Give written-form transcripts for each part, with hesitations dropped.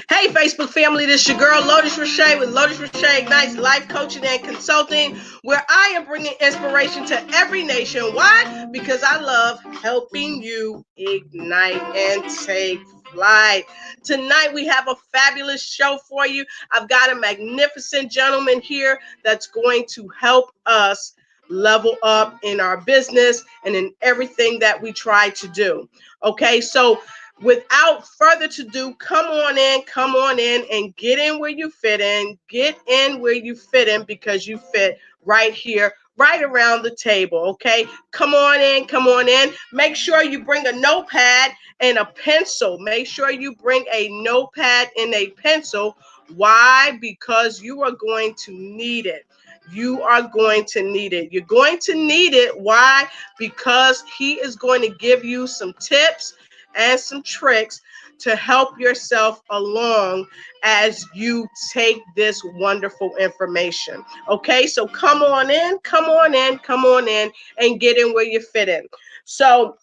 Hey, Facebook family, this is your girl, Lotus Rashay with Lotus Rashay Ignites Life Coaching and Consulting, where I am bringing inspiration to every nation. Why? Because I love helping you ignite and take flight. Tonight, we have a fabulous show for you. I've got a magnificent gentleman here that's going to help us level up in our business and in everything that we try to do. Okay, so without further ado, come on in and get in where you fit in. Get in where you fit in because you fit right here, right around the table, okay? Come on in. Make sure you bring a notepad and a pencil. Make sure you bring a notepad and a pencil. Why? Because you are going to need it. You are going to need it. You're going to need it. Why? Because he is going to give you some tips and some tricks to help yourself along as you take this wonderful information. Okay, so come on in, and get in where you fit in. So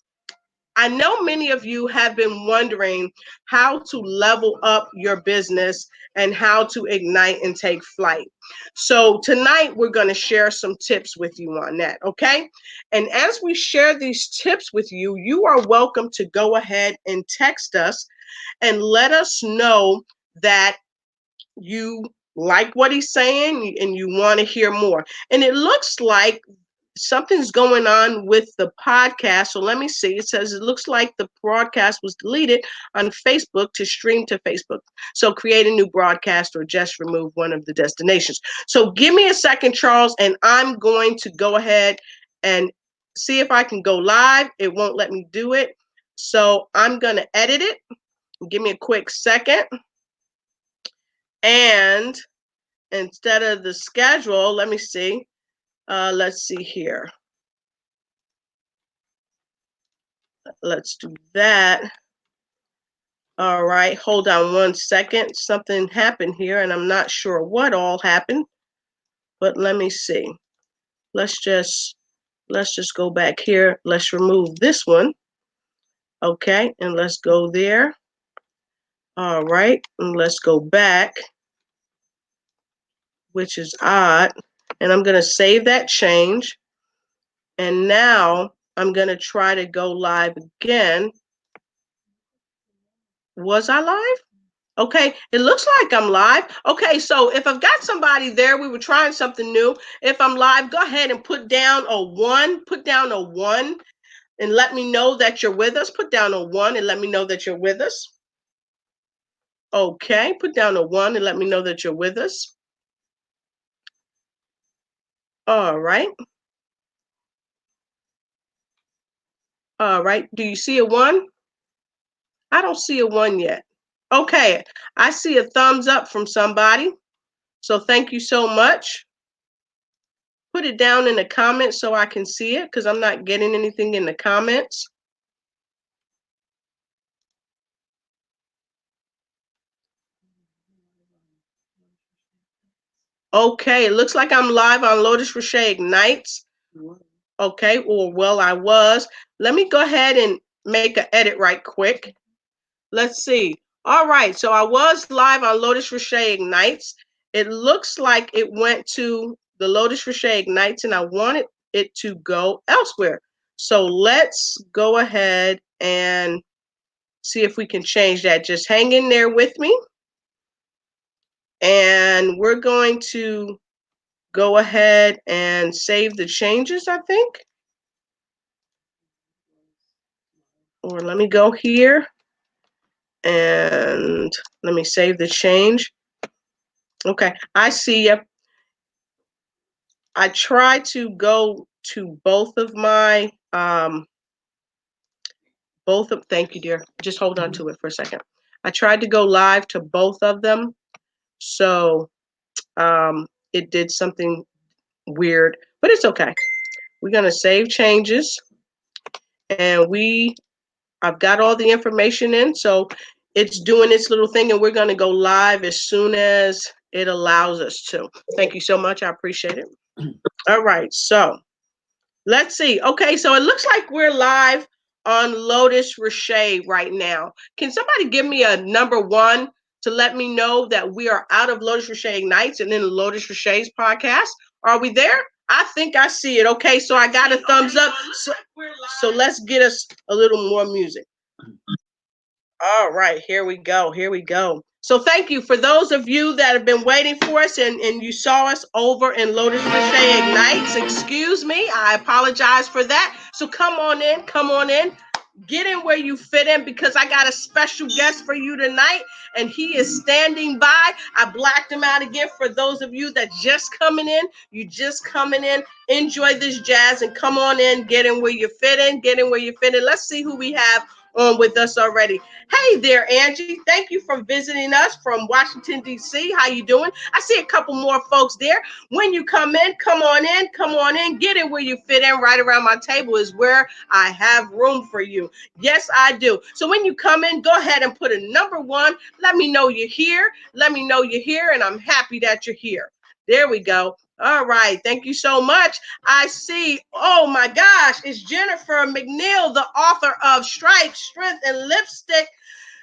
I know many of you have been wondering how to level up your business and how to ignite and take flight. So tonight we're going to share some tips with you on that, okay? And as we share these tips with you, you are welcome to go ahead and text us and let us know that you like what he's saying and you want to hear more. And it looks like something's going on with the podcast. So let me see. It says it looks like the broadcast was deleted on Facebook to stream to Facebook. So create a new broadcast or just remove one of the destinations. So give me a second, Charles, and I'm going to go ahead and see if I can go live. It won't let me do it. So I'm going to edit it. Give me a quick second. And instead of the schedule, let me see. Let's see here. Let's do that. All right, hold on one second. Something happened here, and I'm not sure what all happened, but let me see. Let's just go back here. Let's remove this one. Okay, and let's go there. All right, and let's go back, which is odd. And I'm going to save that change. And now I'm going to try to go live again. Was I live? Okay, it looks like I'm live. Okay, so if I've got somebody there, we were trying something new. If I'm live, go ahead and put down a 1. Put down a 1 and let me know that you're with us. Put down a 1 and let me know that you're with us. Okay, put down a 1 and let me know that you're with us. All right. All right, do you see a 1? I don't see a 1 yet. Okay, I see a thumbs up from somebody. So thank you so much. Put it down in the comments so I can see it because I'm not getting anything in the comments. Okay, it looks like I'm live on Lotus Rashay Ignites. Okay, or well, I was. Let me go ahead and make an edit right quick. Let's see. All right, so I was live on Lotus Rashay Ignites. It looks like it went to the Lotus Rashay Ignites and I wanted it to go elsewhere. So let's go ahead and see if we can change that. Just hang in there with me. And we're going to go ahead and save the changes, I think. Or let me go here and let me save the change. Okay, I see you. I try to go to both of my, thank you, dear. Just hold on to it for a second. I tried to go live to both of them. So it did something weird, but it's okay. We're gonna save changes and I've got all the information in, so it's doing its little thing and we're gonna go live as soon as it allows us to. Thank you so much, I appreciate it. All right, so let's see. Okay, so it looks like we're live on Lotus Roche right now. Can somebody give me a number one to let me know that we are out of Lotus Roche Ignites and then Lotus Roche's podcast? Are we there? I think I see it. Okay, so I got a thumbs up. So let's get us a little more music. All right, here we go. Here we go. So thank you for those of you that have been waiting for us and you saw us over in Lotus Roche Ignites. Excuse me, I apologize for that. So come on in, come on in. Get in where you fit in because I got a special guest for you tonight and he is standing by. I blacked him out again for those of you that just coming in. You just coming in. Enjoy this jazz and come on in. Get in where you fit in. Get in where you fit in. Let's see who we have on with us already. Hey there, Angie. Thank you for visiting us from Washington, D.C. How you doing? I see a couple more folks there. When you come in, come on in, come on in. Get in where you fit in. Right around my table is where I have room for you. Yes, I do. So when you come in, go ahead and put a number one. Let me know you're here. Let me know you're here, and I'm happy that you're here. There we go. All right. Thank you so much. I see. Oh my gosh. It's Jennifer McNeil, the author of Stripes, Strength, and Lipstick.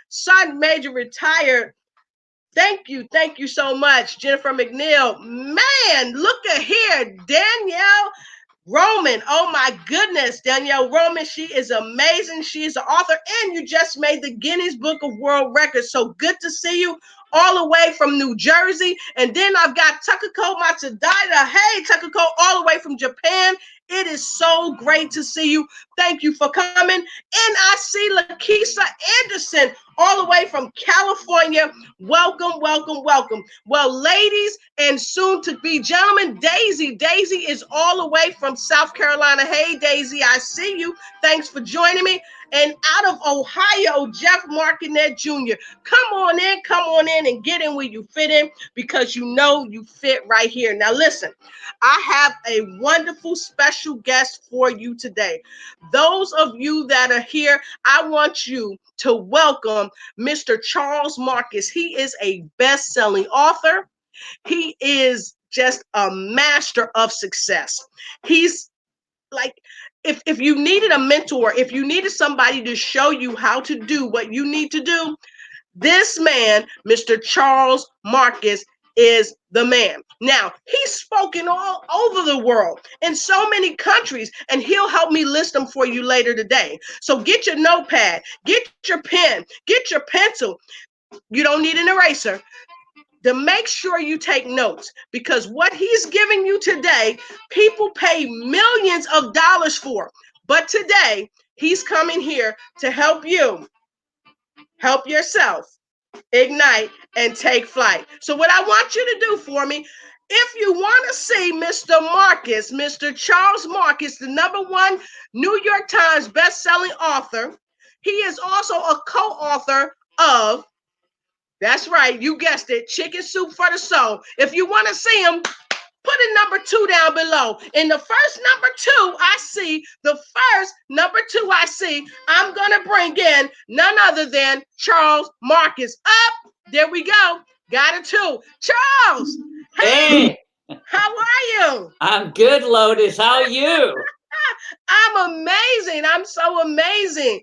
Son Major retired. Thank you. Thank you so much, Jennifer McNeil. Man, look at here. Danielle Roman. Oh my goodness. Danielle Roman. She is amazing. She is an author, and you just made the Guinness Book of World Records. So good to see you all the way from New Jersey. And then I've got Takako Matsudaira. Hey, Takako, all the way from Japan. It is so great to see you. Thank you for coming. And I see Lakeisha Anderson all the way from California. Welcome, welcome, welcome. Well, ladies and soon to be gentlemen, Daisy. Daisy is all the way from South Carolina. Hey, Daisy, I see you. Thanks for joining me. And out of Ohio, Jeff Martinet Jr. Come on in and get in where you fit in because you know you fit right here. Now, listen, I have a wonderful special guest for you today. Those of you that are here, I want you to welcome Mr. Charles Marcus. He is a best-selling author. He is just a master of success. He's like, if you needed a mentor, if you needed somebody to show you how to do what you need to do, this man, Mr. Charles Marcus, is the man. Now, he's spoken all over the world in so many countries, and he'll help me list them for you later today. So get your notepad, get your pen, get your pencil. You don't need an eraser to make sure you take notes because what he's giving you today, people pay millions of dollars for. But today, he's coming here to help you help yourself ignite and take flight. So what I want you to do for me, if you want to see Mr. Marcus, Mr. Charles Marcus, the #1 New York Times best-selling author, he is also a co-author of, that's right, you guessed it, Chicken Soup for the Soul. If you want to see him, put a #2 down below. In the first #2 I see, I'm going to bring in none other than Charles Marcus. Up, there we go. Got it too. Charles, hey, how are you? I'm good, Lotus. How are you? I'm amazing. I'm so amazing.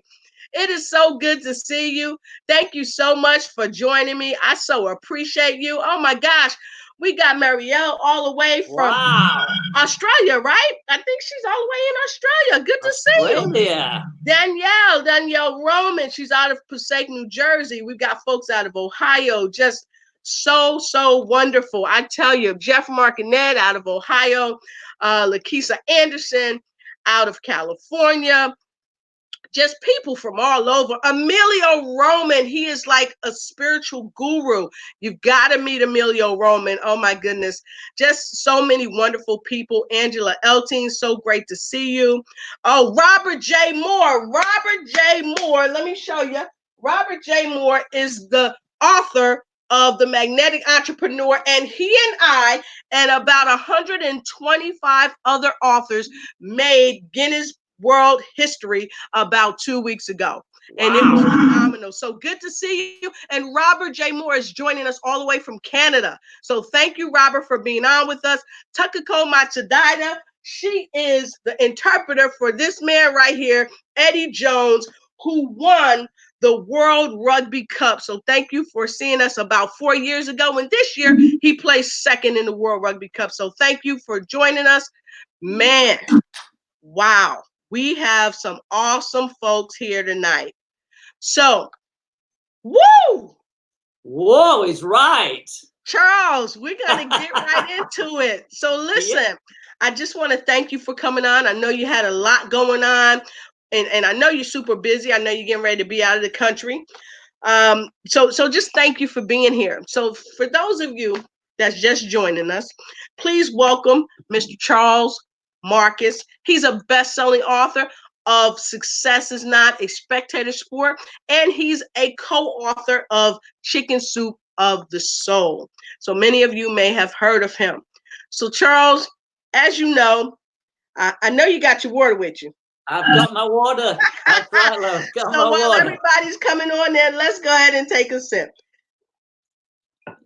It is so good to see you. Thank you so much for joining me. I so appreciate you. Oh my gosh. We got Marielle all the way from Australia, right? I think she's all the way in Australia. Good to see you. Danielle Roman. She's out of Passaic, New Jersey. We've got folks out of Ohio. Just so wonderful. I tell you, Jeff Martinet out of Ohio, Lakeisha Anderson out of California, just people from all over. Emilio Roman, he is like a spiritual guru. You've got to meet Emilio Roman. Oh my goodness. Just so many wonderful people. Angela Elting, so great to see you. Oh, Robert J. Moore. Robert J. Moore, let me show you. Robert J. Moore is the author of The Magnetic Entrepreneur, and he and I and about 125 other authors made Guinness World History about 2 weeks ago. Wow. And it was phenomenal. So good to see you. And Robert J. Moore is joining us all the way from Canada. So thank you, Robert, for being on with us. Takako Matsudaira, She is the interpreter for this man right here, Eddie Jones, who won the World Rugby Cup. So thank you for seeing us about 4 years ago. And this year, he placed second in the World Rugby Cup. So thank you for joining us. Man, wow. We have some awesome folks here tonight. So, woo! Whoa, is right. Charles, we're going to get right into it. So listen, Yeah. I just want to thank you for coming on. I know you had a lot going on, and I know you're super busy. I know you're getting ready to be out of the country. So just thank you for being here. So for those of you that's just joining us, please welcome Mr. Charles Marcus. He's a best-selling author of Success is Not a Spectator Sport, and he's a co-author of Chicken Soup of the Soul. So many of you may have heard of him. So Charles, as you know, I know you got your water with you. I've got my water. That's right, love. Got So my while water. everybody's coming on there, let's go ahead and take a sip.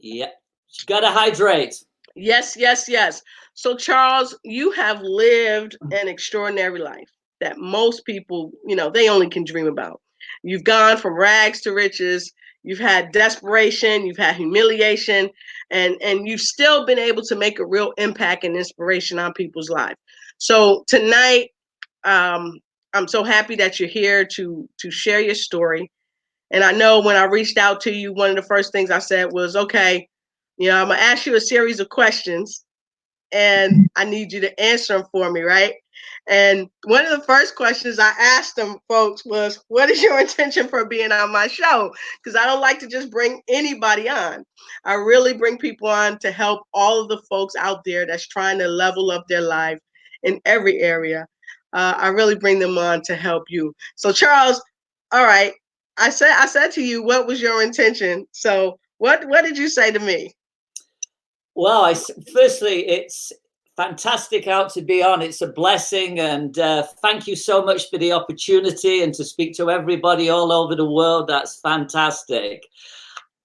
Yeah. You gotta hydrate. Yes, yes, yes. So Charles, you have lived an extraordinary life that most people, they only can dream about. You've gone from rags to riches. You've had desperation, you've had humiliation, and you've still been able to make a real impact and inspiration on people's lives. So tonight, I'm so happy that you're here to share your story. And I know when I reached out to you, one of the first things I said was, okay, I'm gonna ask you a series of questions, and I need you to answer them for me, right? And one of the first questions I asked them folks was, what is your intention for being on my show? Because I don't like to just bring anybody on. I really bring people on to help all of the folks out there that's trying to level up their life in every area. I really bring them on to help you. So Charles, all right, I said to you, what was your intention? So what did you say to me? Well, firstly, it's fantastic out to be on. It's a blessing, and thank you so much for the opportunity and to speak to everybody all over the world. That's fantastic.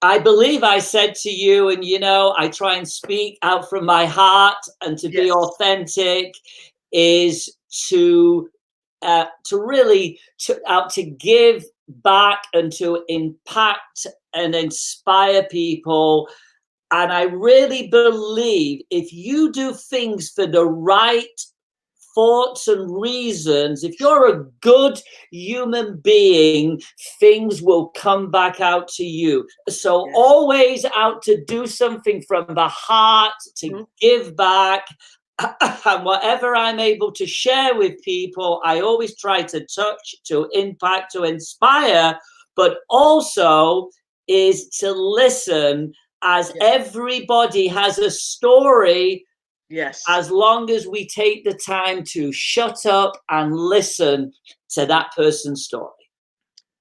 I believe I said to you, and I try and speak out from my heart, and to be authentic is to really to give back and to impact and inspire people. And I really believe if you do things for the right thoughts and reasons, if you're a good human being, things will come back out to you. So always out to do something from the heart, to give back. And whatever I'm able to share with people, I always try to touch, to impact, to inspire, but also is to listen, as everybody has a story. Yes. As long as we take the time to shut up and listen to that person's story.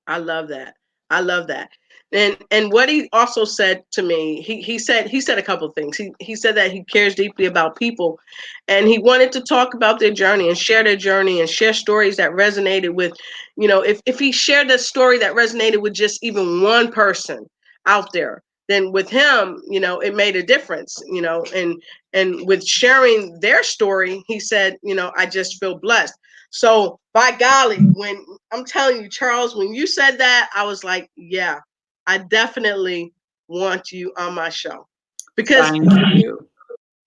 I love that. I love that. And what he also said to me, he said a couple of things. He said that he cares deeply about people, and he wanted to talk about their journey and share their journey and share stories that resonated with, if he shared a story that resonated with just even one person out there, then with him, it made a difference, and with sharing their story, he said, I just feel blessed. So by golly, when I'm telling you, Charles, when you said that, I was like, yeah, I definitely want you on my show. Because thank you.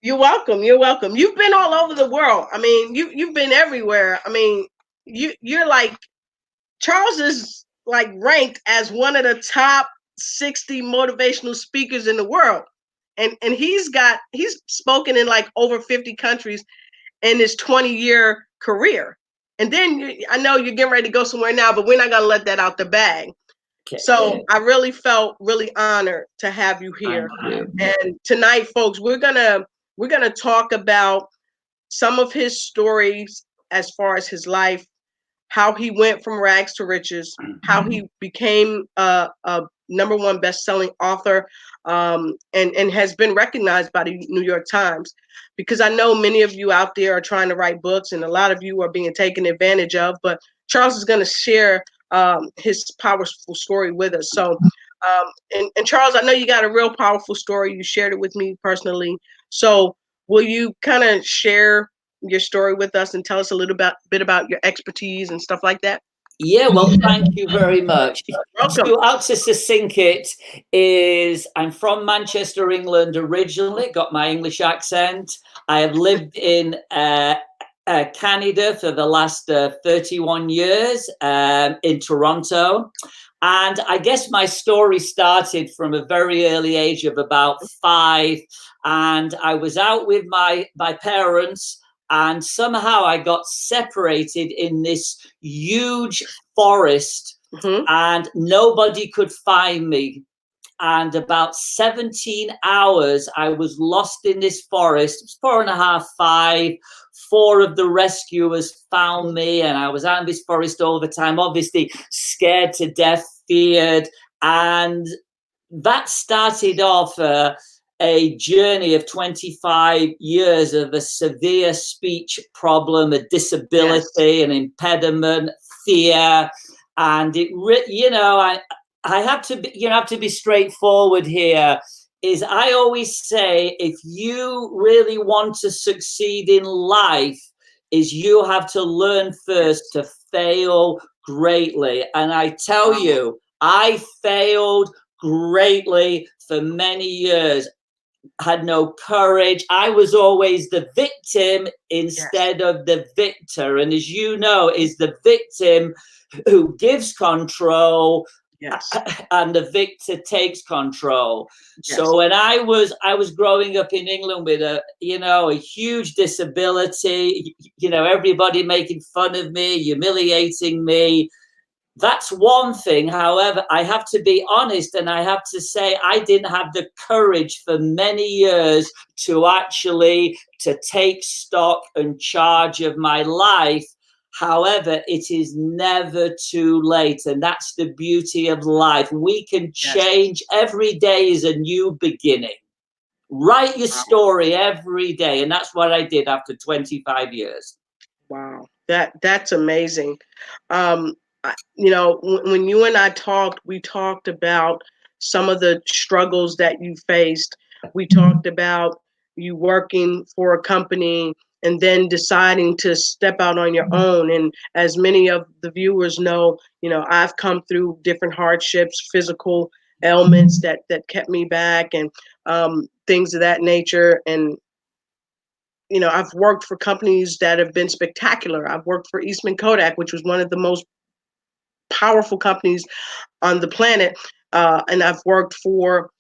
You're welcome. You're welcome. You've been all over the world. I mean, you've been everywhere. I mean, you're like, Charles is like ranked as one of the top 60 motivational speakers in the world. And he's spoken in like over 50 countries in his 20-year career. And then I know you're getting ready to go somewhere now, but we're not going to let that out the bag. Okay. So I really felt really honored to have you here. And tonight, folks, we're gonna talk about some of his stories as far as his life, how he went from rags to riches, how he became a number one best-selling author, and has been recognized by the New York Times. Because I know many of you out there are trying to write books, and a lot of you are being taken advantage of. But Charles is going to share his powerful story with us. So, and Charles, I know you got a real powerful story. You shared it with me personally. So, will you kind of share, your story with us and tell us a little bit about your expertise and stuff like that? Yeah, well, thank you very much. Welcome. So, how to succinct it is, I'm from Manchester, England originally, got my English accent. I have lived in Canada for the last 31 years, in Toronto. And I guess my story started from a very early age of about 5. And I was out with my parents, and somehow I got separated in this huge forest, and nobody could find me. And about 17 hours I was lost in this forest. It was 4.5, 5. 4 of the rescuers found me, and I was out in this forest all the time, obviously scared to death, feared. And that started off a journey of 25 years of a severe speech problem, a disability, an impediment, fear. And I have to be, have to be straightforward here. Is I always say, if you really want to succeed in life, is you have to learn first to fail greatly. And I tell you, I failed greatly for many years, had no courage. I was always the victim instead of the victor. And as you know, is the victim who gives control, and the victor takes control. So when I was growing up in England with a huge disability, everybody making fun of me, humiliating me. That's one thing. However, I have to be honest, and I have to say I didn't have the courage for many years to take stock and charge of my life. However, it is never too late, and that's the beauty of life. We can change. Every day is a new beginning. Write your story every day, and that's what I did after 25 years. Wow, that's amazing. When you and I talked, we talked about some of the struggles that you faced. We talked about you working for a company and then deciding to step out on your own. And as many of the viewers know, I've come through different hardships, physical ailments that kept me back, and things of that nature. And I've worked for companies that have been spectacular. I've worked for Eastman Kodak, which was one of the most powerful companies on the planet. And I've worked for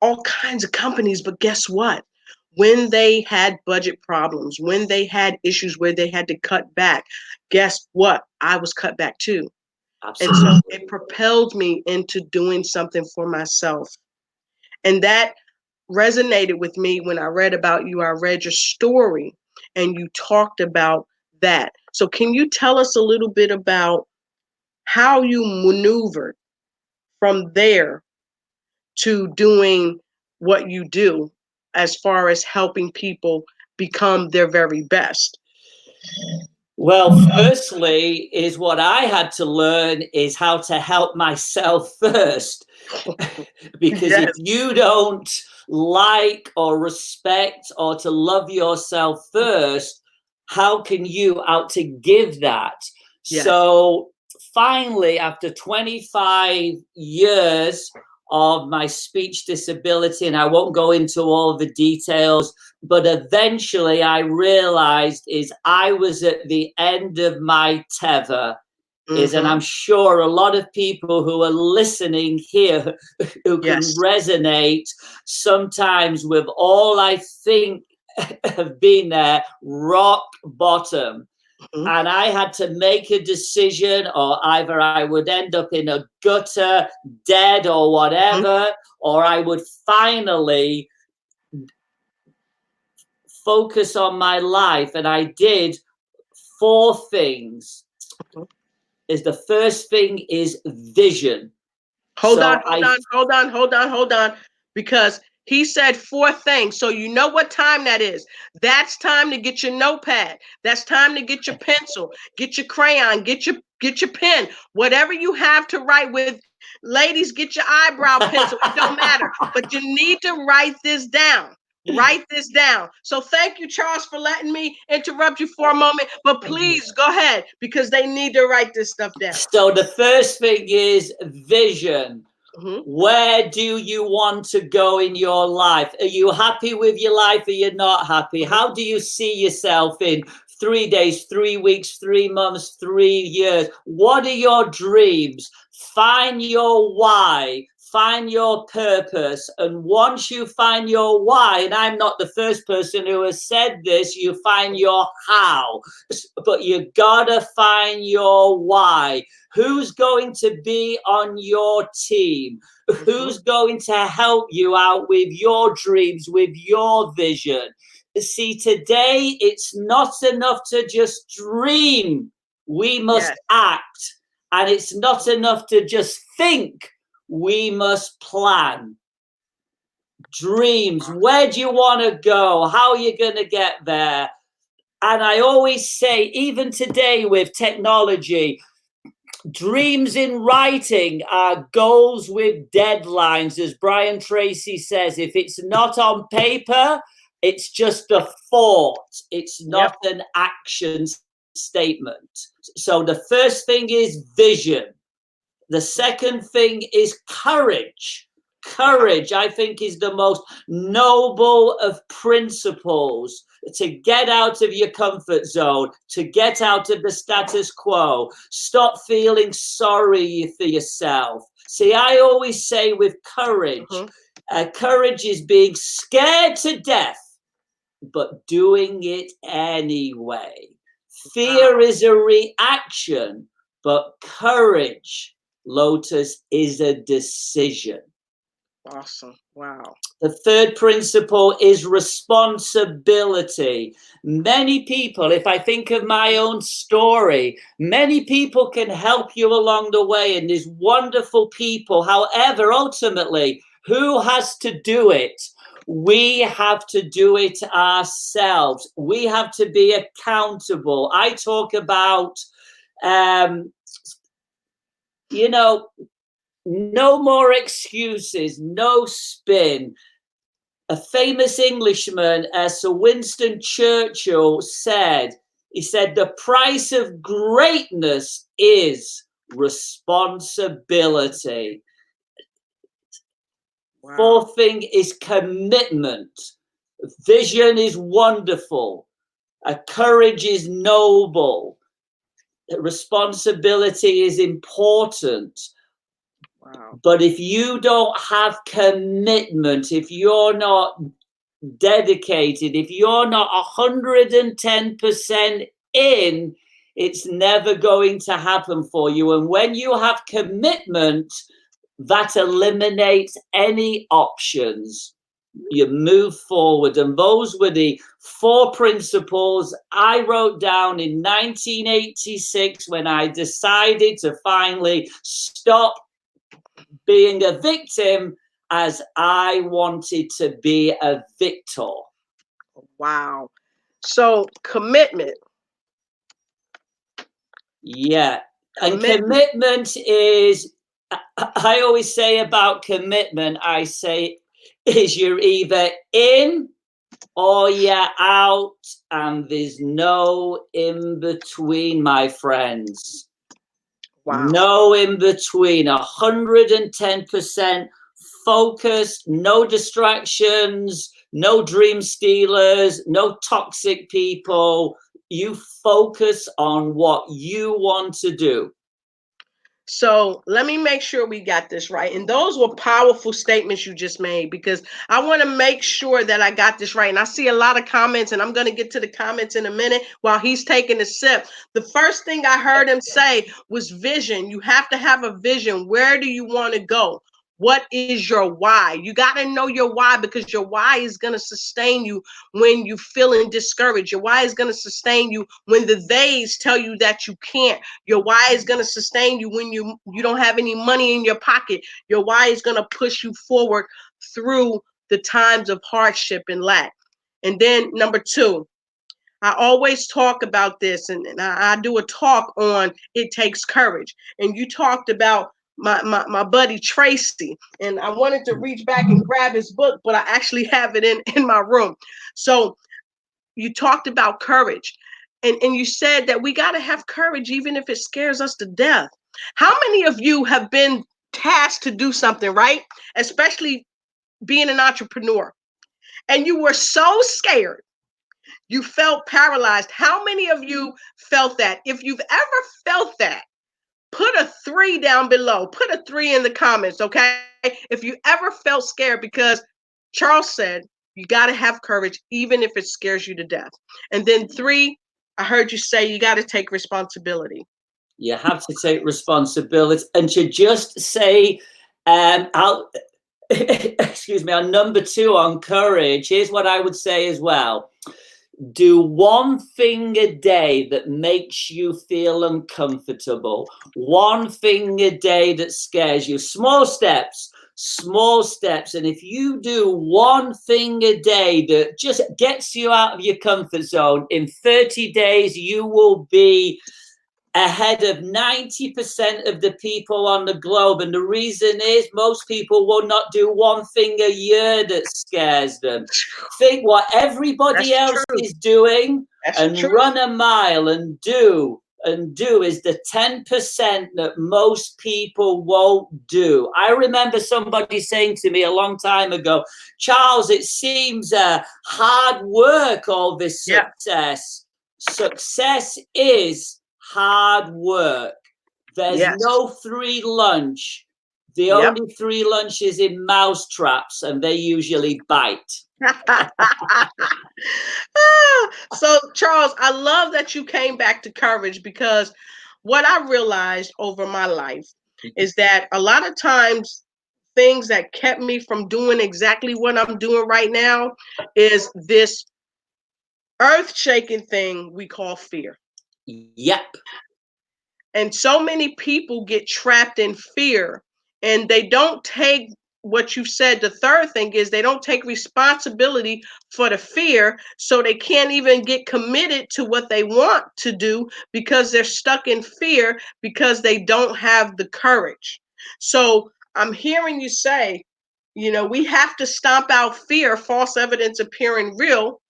all kinds of companies, but guess what? When they had budget problems, when they had issues where they had to cut back, guess what? I was cut back too. Absolutely. And so it propelled me into doing something for myself. And that resonated with me when I read about you. I read your story and you talked about that. So can you tell us a little bit about how you maneuvered from there to doing what you do as far as helping people become their very best? Well, firstly, is what I had to learn is how to help myself first. Because if you don't like or respect or to love yourself first, how can you out to give that? So finally, after 25 years of my speech disability, and I won't go into all the details, but eventually I realized is I was at the end of my tether. And I'm sure a lot of people who are listening here who can resonate sometimes with all I think have been there, rock bottom. And I had to make a decision, or either I would end up in a gutter, dead or whatever, or I would finally focus on my life. And I did 4 things. Is the first thing is vision. Hold on. Because he said 4 things. So you know what time that is. That's time to get your notepad. That's time to get your pencil, get your crayon, get your pen, whatever you have to write with. Ladies, get your eyebrow pencil. It don't matter. But you need to write this down. Write this down. So thank you, Charles, for letting me interrupt you for a moment. But please go ahead, because they need to write this stuff down. So the first thing is vision. Mm-hmm. Where do you want to go in your life? Are you happy with your life? Are you not happy? How do you see yourself in 3 days, 3 weeks, 3 months, 3 years? What are your dreams? Find your why. Find your purpose. And once you find your why, and I'm not the first person who has said this, you find your how. But you gotta find your why. Who's going to be on your team? Who's going to help you out with your dreams, with your vision? See, today it's not enough to just dream. We must act. And it's not enough to just think. We must plan. Dreams. Where do you want to go? How are you going to get there? And I always say, even today with technology, dreams in writing are goals with deadlines. As Brian Tracy says, if it's not on paper, it's just a thought. It's not an action statement. So the first thing is vision. The second thing is courage. Courage, I think, is the most noble of principles. To get out of your comfort zone, to get out of the status quo. Stop feeling sorry for yourself. See, I always say with courage, courage is being scared to death, but doing it anyway. Fear is a reaction, but courage, Lotus, is a decision. Awesome. Wow. The third principle is responsibility. Many people, if I think of my own story, many people can help you along the way, and there's wonderful people. However, ultimately, who has to do it? We have to do it ourselves. We have to be accountable. I talk about, no more excuses, no spin. A famous Englishman, Sir Winston Churchill, he said, the price of greatness is responsibility. Wow. Fourth thing is commitment. Vision is wonderful. Courage is noble. Responsibility is important. Wow. But if you don't have commitment, if you're not dedicated, if you're not 110% in, it's never going to happen for you. And when you have commitment, that eliminates any options. You move forward. And those were the 4 principles I wrote down in 1986 when I decided to finally stop being a victim, as I wanted to be a victor. Wow. So commitment. Yeah. And commitment is, I always say about commitment, I say, is you're either in or you're out, and there's no in between, my friends. Wow. No in between. 110% focused, no distractions, no dream stealers, no toxic people. You focus on what you want to do. So let me make sure we got this right. And those were powerful statements you just made, because I want to make sure that I got this right. And I see a lot of comments, and I'm going to get to the comments in a minute while he's taking a sip. The first thing I heard him say was vision. You have to have a vision. Where do you want to go? What is your why? You got to know your why, because your why is going to sustain you when you're feeling discouraged. Your why is going to sustain you when the theys tell you that you can't. Your why is going to sustain you when you don't have any money in your pocket. Your why is going to push you forward through the times of hardship and lack. And then number 2, I always talk about this, and I do a talk on it takes courage. And you talked about my buddy Tracy, and I wanted to reach back and grab his book, but I actually have it in my room. So you talked about courage, and you said that we got to have courage even if it scares us to death. How many of you have been tasked to do something, right? Especially being an entrepreneur, and you were so scared, you felt paralyzed. How many of you felt that? If you've ever felt that, put a 3 down below. Put a 3 in the comments, okay? If you ever felt scared, because Charles said you got to have courage even if it scares you to death. And then 3, I heard you say you got to take responsibility. You have to take responsibility, and to just say, I'll excuse me, on number 2 on courage, here's what I would say as well. Do one thing a day that makes you feel uncomfortable. One thing a day that scares you. Small steps, small steps. And if you do one thing a day that just gets you out of your comfort zone, in 30 days, you will be ahead of 90% of the people on the globe. And the reason is most people will not do one thing a year that scares them. Think what everybody else is doing and run a mile and do is the 10% that most people won't do. I remember somebody saying to me a long time ago, Charles, it seems hard work, all this success. Success is hard work. There's no free lunch. The only free lunch is in mouse traps, and they usually bite. So, Charles, I love that you came back to courage, because what I realized over my life is that a lot of times things that kept me from doing exactly what I'm doing right now is this earth-shaking thing we call fear. Yep. And so many people get trapped in fear, and they don't take what you said. The third thing is they don't take responsibility for the fear, so they can't even get committed to what they want to do because they're stuck in fear because they don't have the courage. So I'm hearing you say, we have to stomp out fear, false evidence appearing real,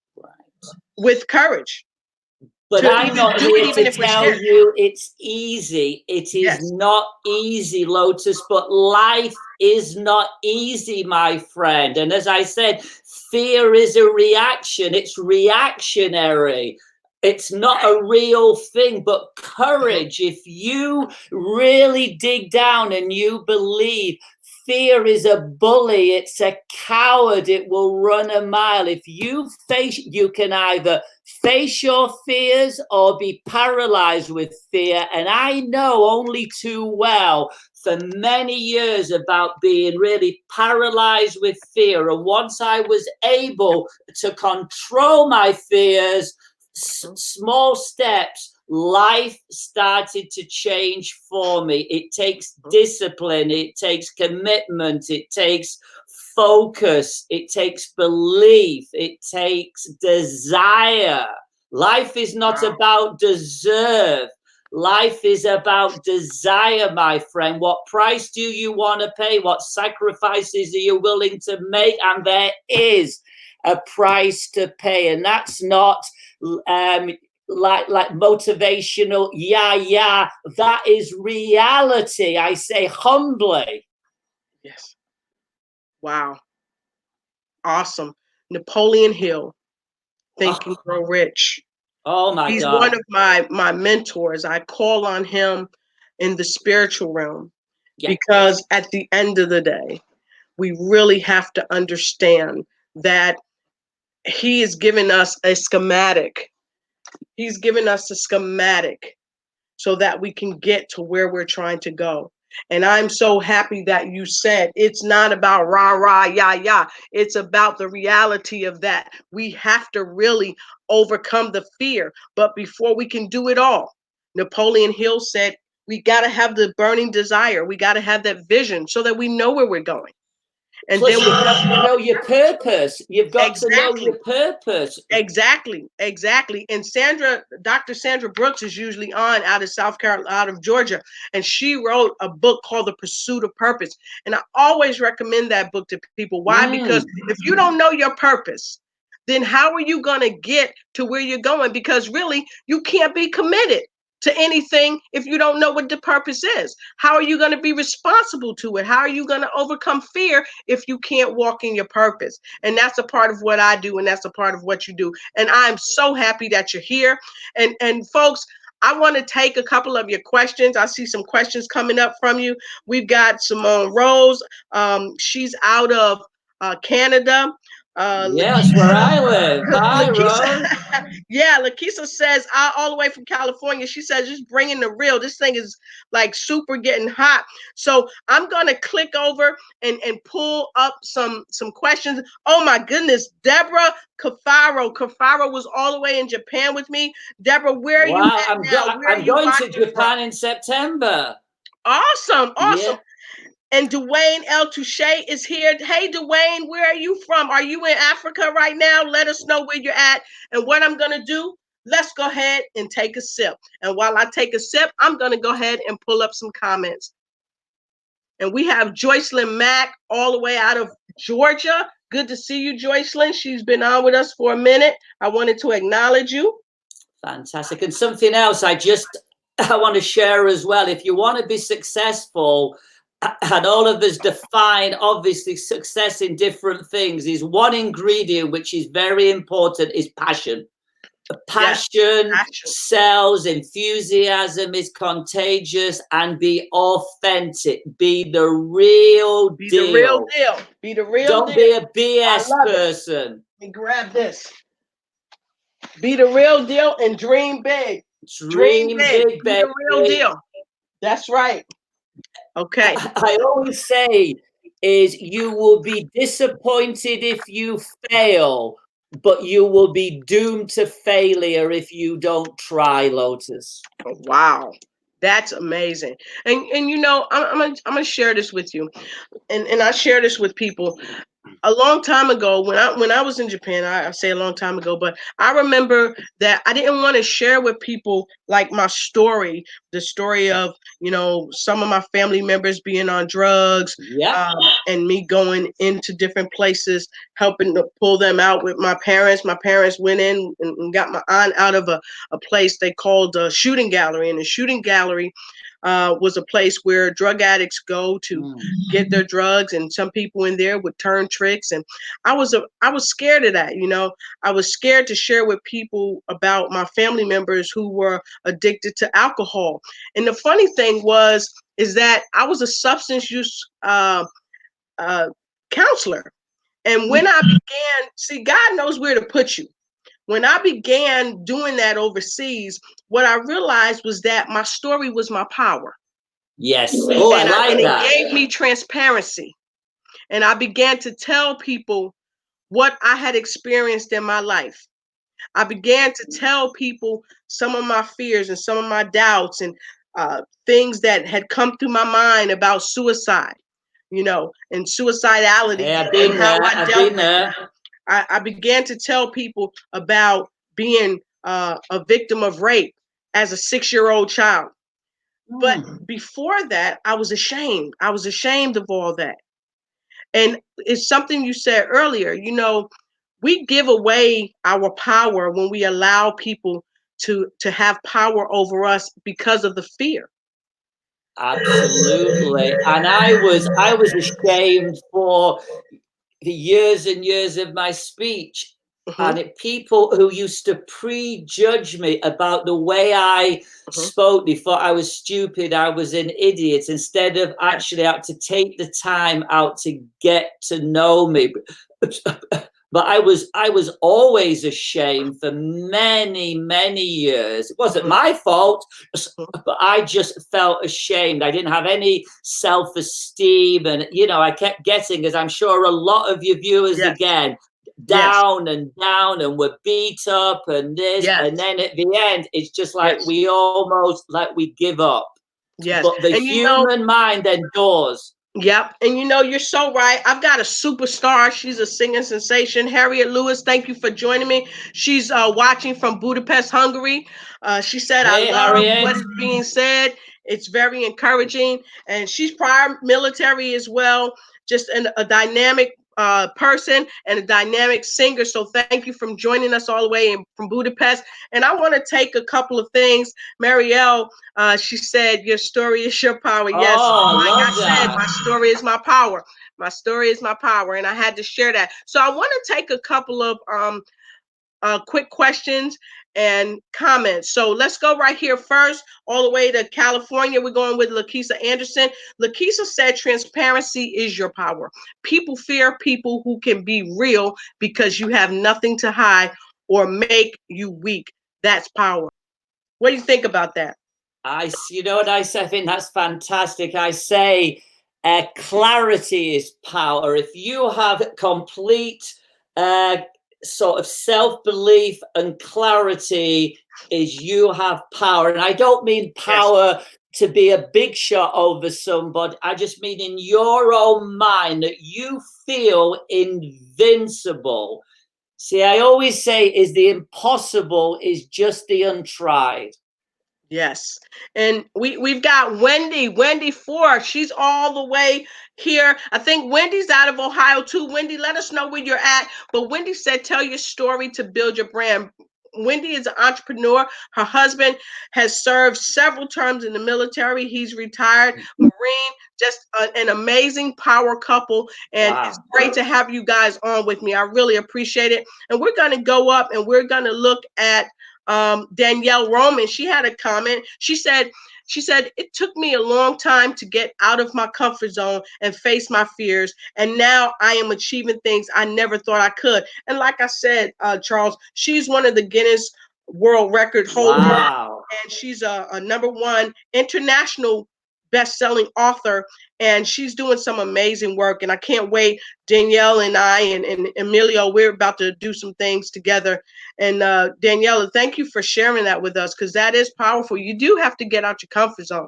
with courage. But I'm not here to tell you it's easy. It is not easy, Lotus, but life is not easy, my friend. And as I said, fear is a reaction. It's reactionary. It's not a real thing, but courage, if you really dig down and you believe fear is a bully, it's a coward, it will run a mile. If you can either face your fears or be paralyzed with fear. And I know only too well for many years about being really paralyzed with fear. And once I was able to control my fears, small steps, life started to change for me. It takes discipline, it takes commitment, it takes focus, it takes belief, it takes desire. Life is not about deserve. Life is about desire, my friend. What price do you want to pay? What sacrifices are you willing to make? And there is a price to pay, and that's not like motivational, yeah, that is reality. I say humbly. Yes. Wow. Awesome. Napoleon Hill, Think and Grow Rich. Oh my God. He's one of my mentors. I call on him in the spiritual realm because at the end of the day, we really have to understand that he is giving us a schematic. He's given us a schematic so that we can get to where we're trying to go. And I'm so happy that you said it's not about rah, rah, yeah. It's about the reality of that. We have to really overcome the fear. But before we can do it all, Napoleon Hill said, we got to have the burning desire. We got to have that vision so that we know where we're going. And Plus, then you've got to know your purpose. You've got to know exactly. your purpose. Exactly. And Dr. Sandra Brooks is usually on out of South Carolina, out of Georgia, and she wrote a book called The Pursuit of Purpose. And I always recommend that book to people. Why? Because if you don't know your purpose, then how are you going to get to where you're going? Because really, you can't be committed to anything if you don't know what the purpose is. How are you going to be responsible to it? How are you going to overcome fear if you can't walk in your purpose? And that's a part of what I do, and that's a part of what you do. And I'm so happy that you're here. And folks, I want to take a couple of your questions. I see some questions coming up from you. We've got Simone Rose. She's out of Canada. Yes, where I live. Hi, Rose. Yeah, Lakeisha says, all the way from California. She says, just bringing the real. This thing is like super getting hot. So I'm going to click over and pull up some questions. Oh, my goodness. Deborah Cafaro. Cafaro was all the way in Japan with me. Deborah, where are you at now? Where I'm are you going to watching Japan from? in September. Awesome. Yeah. And Dwayne El Touche is here. Hey, Dwayne, where are you from? Are you in Africa right now? Let us know where you're at. And what I'm going to do, let's go ahead and take a sip. And while I take a sip, I'm going to go ahead and pull up some comments. And we have Joycelyn Mack all the way out of Georgia. Good to see you, Joycelyn. She's been on with us for a minute. I wanted to acknowledge you. Fantastic. And something else I want to share as well. If you want to be successful, and all of us define obviously success in different things, is one ingredient which is very important is passion. Passion sells, enthusiasm is contagious, and be authentic. Be the real deal. Be the real deal. Be the real deal. Don't be a BS person. Let me grab this. Be the real deal and dream big. Dream big, be the real deal. That's right. Okay. I always say is you will be disappointed if you fail, but you will be doomed to failure if you don't try, Lotus. Oh, wow. That's amazing. And you know, I'm gonna share this with you. And I share this with people. A long time ago, when I was in Japan, I say a long time ago, but I remember that I didn't want to share with people like my story, the story of, you know, some of my family members being on drugs, and me going into different places, helping to pull them out with my parents. My parents went in and got my aunt out of a place they called a shooting gallery, and the shooting gallery was a place where drug addicts go to get their drugs, and some people in there would turn tricks. And I was scared of that. You know, I was scared to share with people about my family members who were addicted to alcohol. And the funny thing is that I was a substance use counselor. And when I began, see, God knows where to put you. When I began doing that overseas, what I realized was that my story was my power. Yes. Oh, I like that. It gave me transparency. And I began to tell people what I had experienced in my life. I began to tell people some of my fears and some of my doubts and things that had come through my mind about suicide, you know, and suicidality. Hey, I've been there. I've been there. I began to tell people about being a victim of rape as a 6-year-old child. But before that, I was ashamed. I was ashamed of all that. And it's something you said earlier, you know, we give away our power when we allow people to have power over us because of the fear. Absolutely. And I was ashamed for the years and years of my speech. And people who used to prejudge me about the way I spoke, they thought I was stupid, I was an idiot, instead of actually had to take the time out to get to know me. But I was always ashamed for many, many years. It wasn't my fault, but I just felt ashamed. I didn't have any self-esteem. And, you know, I kept getting, as I'm sure a lot of your viewers again, down and we're beat up and this. And then at the end, it's just like we almost like we give up. But the human mind endures. Yep. And you know, you're so right. I've got a superstar. She's a singing sensation. Harriet Lewis, thank you for joining me. She's watching from Budapest, Hungary. She said, I Hey, love what Harriet. is being said. It's very encouraging. And she's prior military as well, just a dynamic person and a dynamic singer. So thank you for joining us all the way from Budapest. And I want to take a couple of things. Marielle, she said, your story is your power. Yes, Oh, like I love said, that. my story is my power. My story is my power. And I had to share that. So I want to take a couple of quick questions and comments. So let's go right here first, all the way to California. We're going with Lakeisha Anderson. Lakeisha said, transparency is your power. People fear people who can be real because you have nothing to hide or make you weak. That's power. What do you think about that? You know what I say? I think that's fantastic. I say clarity is power. If you have complete uh, sort of self-belief and clarity, is you have power. And I don't mean Yes. power to be a big shot over somebody. I just mean in your own mind that you feel invincible. See, I always say is the impossible is just the untried. Yes. And we've got Wendy Ford. She's all the way here. I think Wendy's out of Ohio too. Wendy, let us know where you're at. But Wendy said, tell your story to build your brand. Wendy is an entrepreneur. Her husband has served several terms in the military. He's retired Marine, just an amazing power couple. And Wow. it's great to have you guys on with me. I really appreciate it. And we're going to go up and we're going to look at Danielle Roman. She had a comment. She said, it took me a long time to get out of my comfort zone and face my fears. And now I am achieving things I never thought I could. And like I said, Charles, she's one of the Guinness World Record holders. Wow. And she's a #1 international best-selling author, and she's doing some amazing work. And I can't wait. Danielle and I and Emilio, we're about to do some things together. And Daniela, thank you for sharing that with us, because that is powerful. You do have to get out your comfort zone.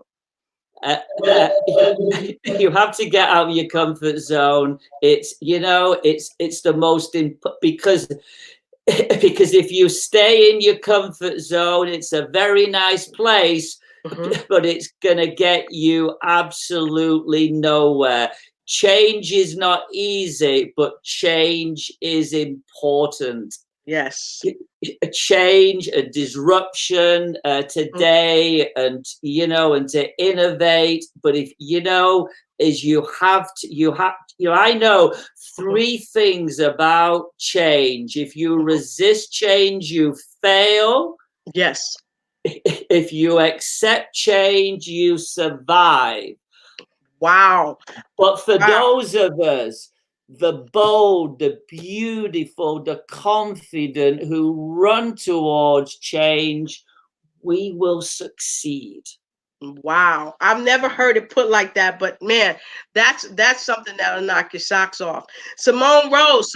You have to get out of your comfort zone. It's it's the most because if you stay in your comfort zone, it's a very nice place, but it's gonna get you absolutely nowhere. Change is not easy, but change is important. Yes. A change, a disruption today, and and to innovate. But if is I know 3 things about change. If you resist change, you fail. Yes. If you accept change, you survive. Wow. But for those of us, the bold, the beautiful, the confident who run towards change, we will succeed. Wow. I've never heard it put like that, but man, that's something that'll knock your socks off. Simone Rose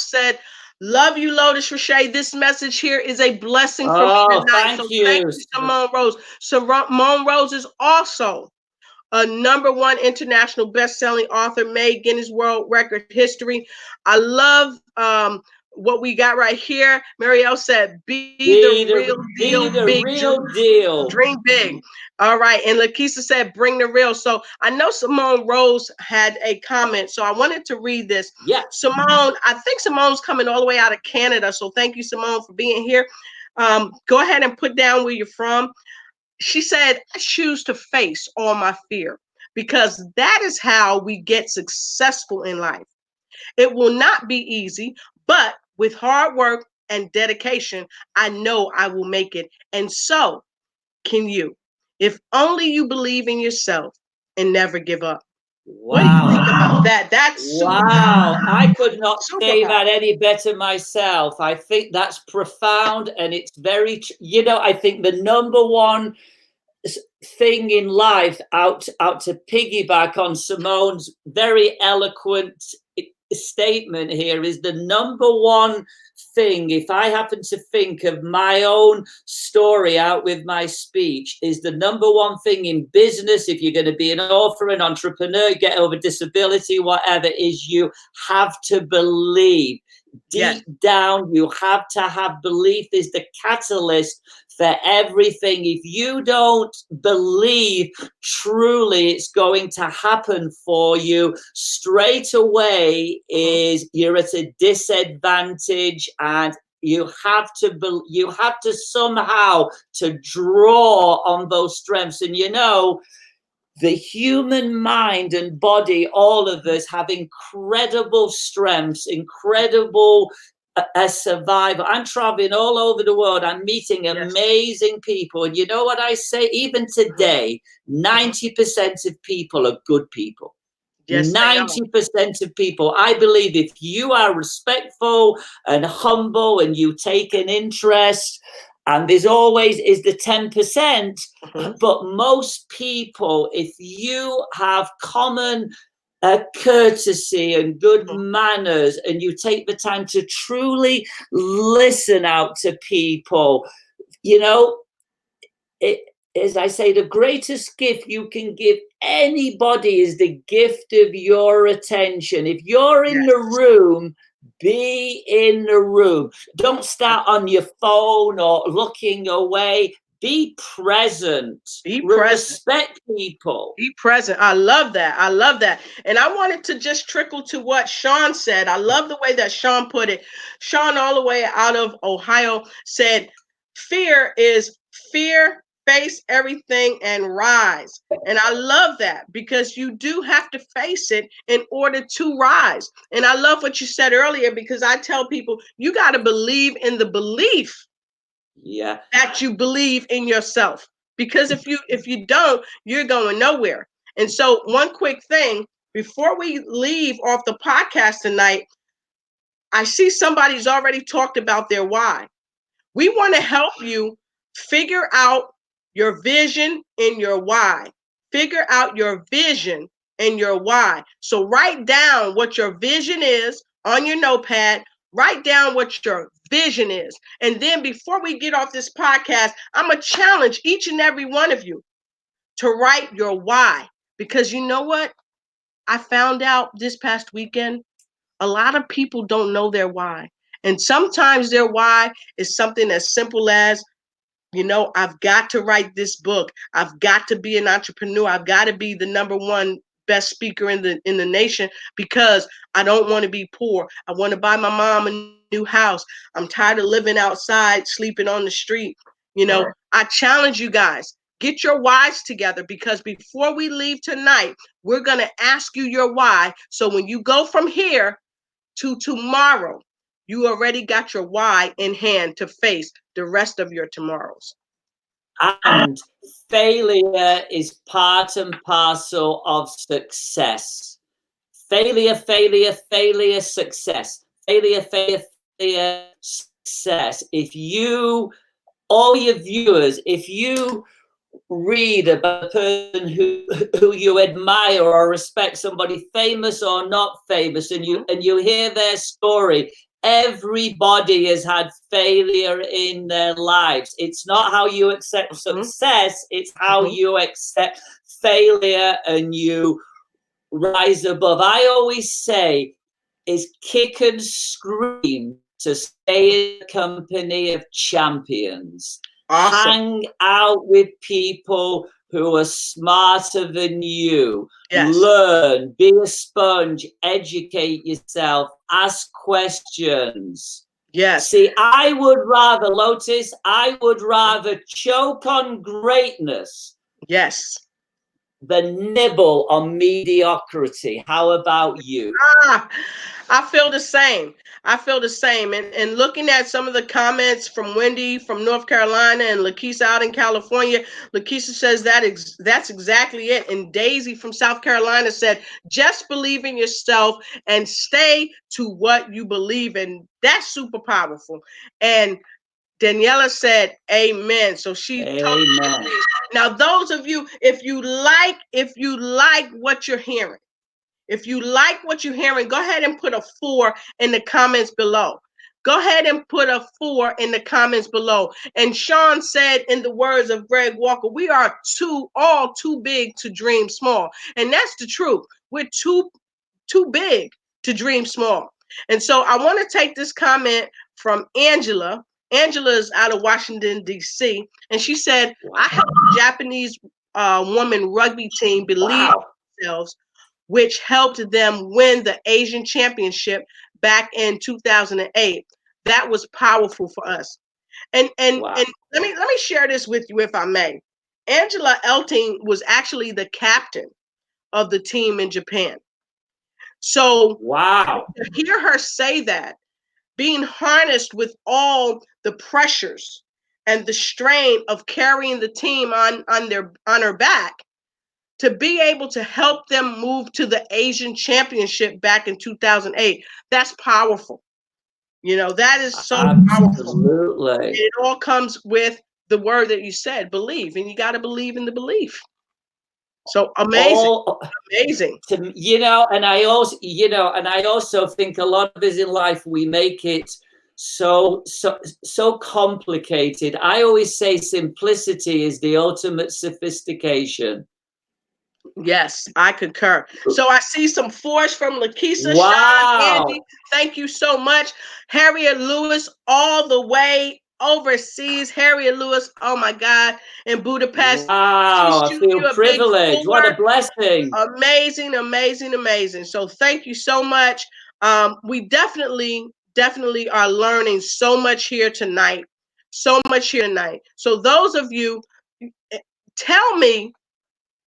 said, love you, Lotus Richey. This message here is a blessing for me tonight. So thank you, Simone Rose. Simone Rose is also a #1 international best-selling author, made Guinness World Record history. I love what we got right here. Marielle said, be the real deal, big deal. Dream big. All right. And Lakeisha said, bring the real. So I know Simone Rose had a comment, so I wanted to read this. Yeah. Simone, I think Simone's coming all the way out of Canada. So thank you, Simone, for being here. Go ahead and put down where you're from. She said, I choose to face all my fear, because that is how we get successful in life. It will not be easy, but with hard work and dedication, I know I will make it. And so can you, if only you believe in yourself and never give up. Wow. What do you think about that? That's wow. I could not say powerful. that any better myself. I think that's profound, and it's very, I think the #1 thing in life, out to piggyback on Simone's very eloquent statement here, is the #1 thing, if I happen to think of my own story out with my speech, is the number one thing in business, if you're going to be an author, an entrepreneur, get over disability, whatever, is you have to believe. Deep down, you have to have belief is the catalyst for everything. If you don't believe truly it's going to happen for you, straight away is you're at a disadvantage, and you have to somehow to draw on those strengths. And the human mind and body, all of us have incredible strengths, incredible survival. I'm traveling all over the world. I'm meeting amazing people. And you know what I say? Even today, 90% of people are good people. Yes, 90% of people. I believe if you are respectful and humble and you take an interest, and there's always is the 10%, but most people, if you have common courtesy and good manners, and you take the time to truly listen out to people, as I say, the greatest gift you can give anybody is the gift of your attention. If you're in the room, be in the room. Don't start on your phone or looking away. Be present. Respect people. Be present. I love that. I love that. And I wanted to just trickle to what Sean said. I love the way that Sean put it. Sean, all the way out of Ohio, said, fear is fear. Face everything and rise. And I love that, because you do have to face it in order to rise. And I love what you said earlier, because I tell people you got to believe in the belief that you believe in yourself. Because if you don't, you're going nowhere. And so one quick thing before we leave off the podcast tonight, I see somebody's already talked about their why. We want to help you figure out your vision and your why. Figure out your vision and your why. So write down what your vision is on your notepad. Write down what your vision is. And then before we get off this podcast, I'm going to challenge each and every one of you to write your why. Because you know what? I found out this past weekend, a lot of people don't know their why. And sometimes their why is something as simple as, I've got to write this book. I've got to be an entrepreneur. I've got to be the number one best speaker in the nation, because I don't want to be poor. I want to buy my mom a new house. I'm tired of living outside, sleeping on the street. I challenge you guys, get your whys together, because before we leave tonight, we're going to ask you your why. So when you go from here to tomorrow, you already got your why in hand to face the rest of your tomorrows. And failure is part and parcel of success. Failure, success. Failure, success. All your viewers, if you read about a person who you admire or respect, somebody famous or not famous, and you hear their story, everybody has had failure in their lives. It's not how you accept success, it's how you accept failure and you rise above. I always say is kick and scream to stay in the company of champions. Awesome. Hang out with people who are smarter than you. Yes. Learn, be a sponge, educate yourself, ask questions. Yes. See, I would rather, Lotus, choke on greatness. Yes. Than nibble on mediocrity. How about you? I feel the same. And looking at some of the comments from Wendy from North Carolina and Lakeisha out in California, Lakeisha says that's exactly it. And Daisy from South Carolina said, just believe in yourself and stay to what you believe in. That's super powerful. And Daniela said, amen. So she totally agrees. Now, those of you, if you like what you're hearing, go ahead and put a 4 in the comments below. Go ahead and put a 4 in the comments below. And Sean said, in the words of Greg Walker, we are all too big to dream small. And that's the truth. We're too big to dream small. And so I want to take this comment from Angela. Angela is out of Washington, D.C. And she said, I helped a Japanese woman rugby team believe in themselves, which helped them win the Asian Championship back in 2008. That was powerful for us. And let me share this with you, if I may. Angela Elting was actually the captain of the team in Japan. So to hear her say that, being harnessed with all the pressures and the strain of carrying the team on her back, to be able to help them move to the Asian Championship back in 2008, that's powerful. You know, that is so powerful. And it all comes with the word that you said, believe, and you got to believe in the belief. So amazing, amazing. You know, and I also think a lot of us in life, we make it so complicated. I always say simplicity is the ultimate sophistication. Yes, I concur. So I see some 4s from Lakeisha, Sean, Andy. Thank you so much. Harriet Lewis, all the way overseas. Harriet Lewis, oh my God, in Budapest. Wow, I feel privileged. What a blessing. Amazing, amazing, amazing. So thank you so much. We definitely are learning so much here tonight. So much here tonight. So those of you, tell me,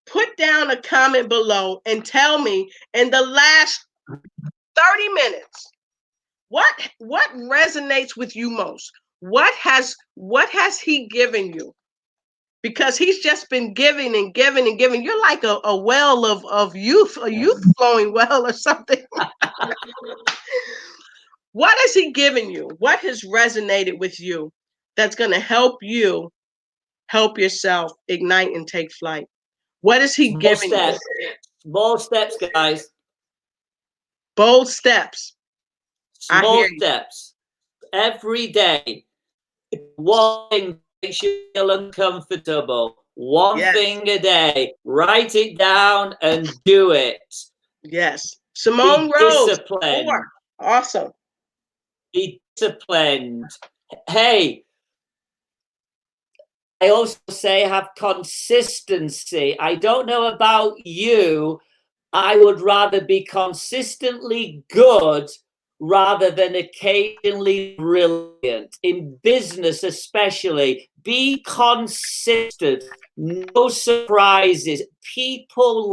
put down a comment below and tell me in the last 30 minutes, what resonates with you most? What has he given you? Because he's just been giving and giving and giving. You're like a well of youth, a youth flowing well or something. What has he given you? What has resonated with you that's going to help you help yourself ignite and take flight? What is he giving you? Bold steps, guys. Bold steps. Small steps. Every day. One thing makes you feel uncomfortable. One thing a day. Write it down and do it. Yes. Simone Rose. Disciplined. Awesome. Be disciplined. Hey, I also say have consistency. I don't know about you. I would rather be consistently good rather than occasionally brilliant. In business especially, be consistent. No surprises. People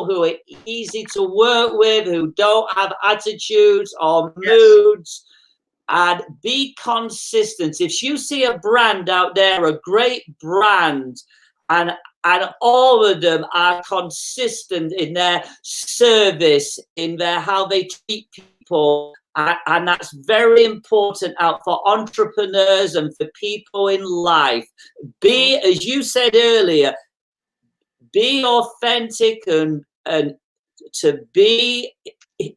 who are easy to work with, who don't have attitudes or moods. And be consistent. If you see a brand out there, a great brand, and all of them are consistent in their service, in their how they treat people, and that's very important out for entrepreneurs and for people in life. Be, as you said earlier, be authentic, and to be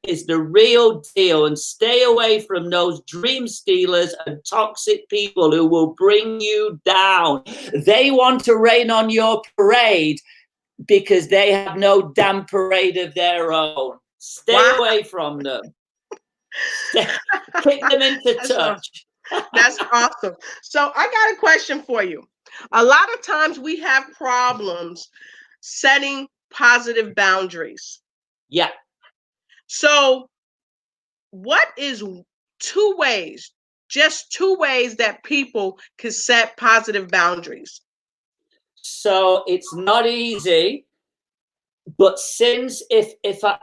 is the real deal, and stay away from those dream stealers and toxic people who will bring you down. They want to rain on your parade because they have no damn parade of their own. Stay away from them. Kick them into touch. That's awesome. So I got a question for you. A lot of times we have problems setting positive boundaries. Yeah. So what is just two ways that people can set positive boundaries? So it's not easy, but since if I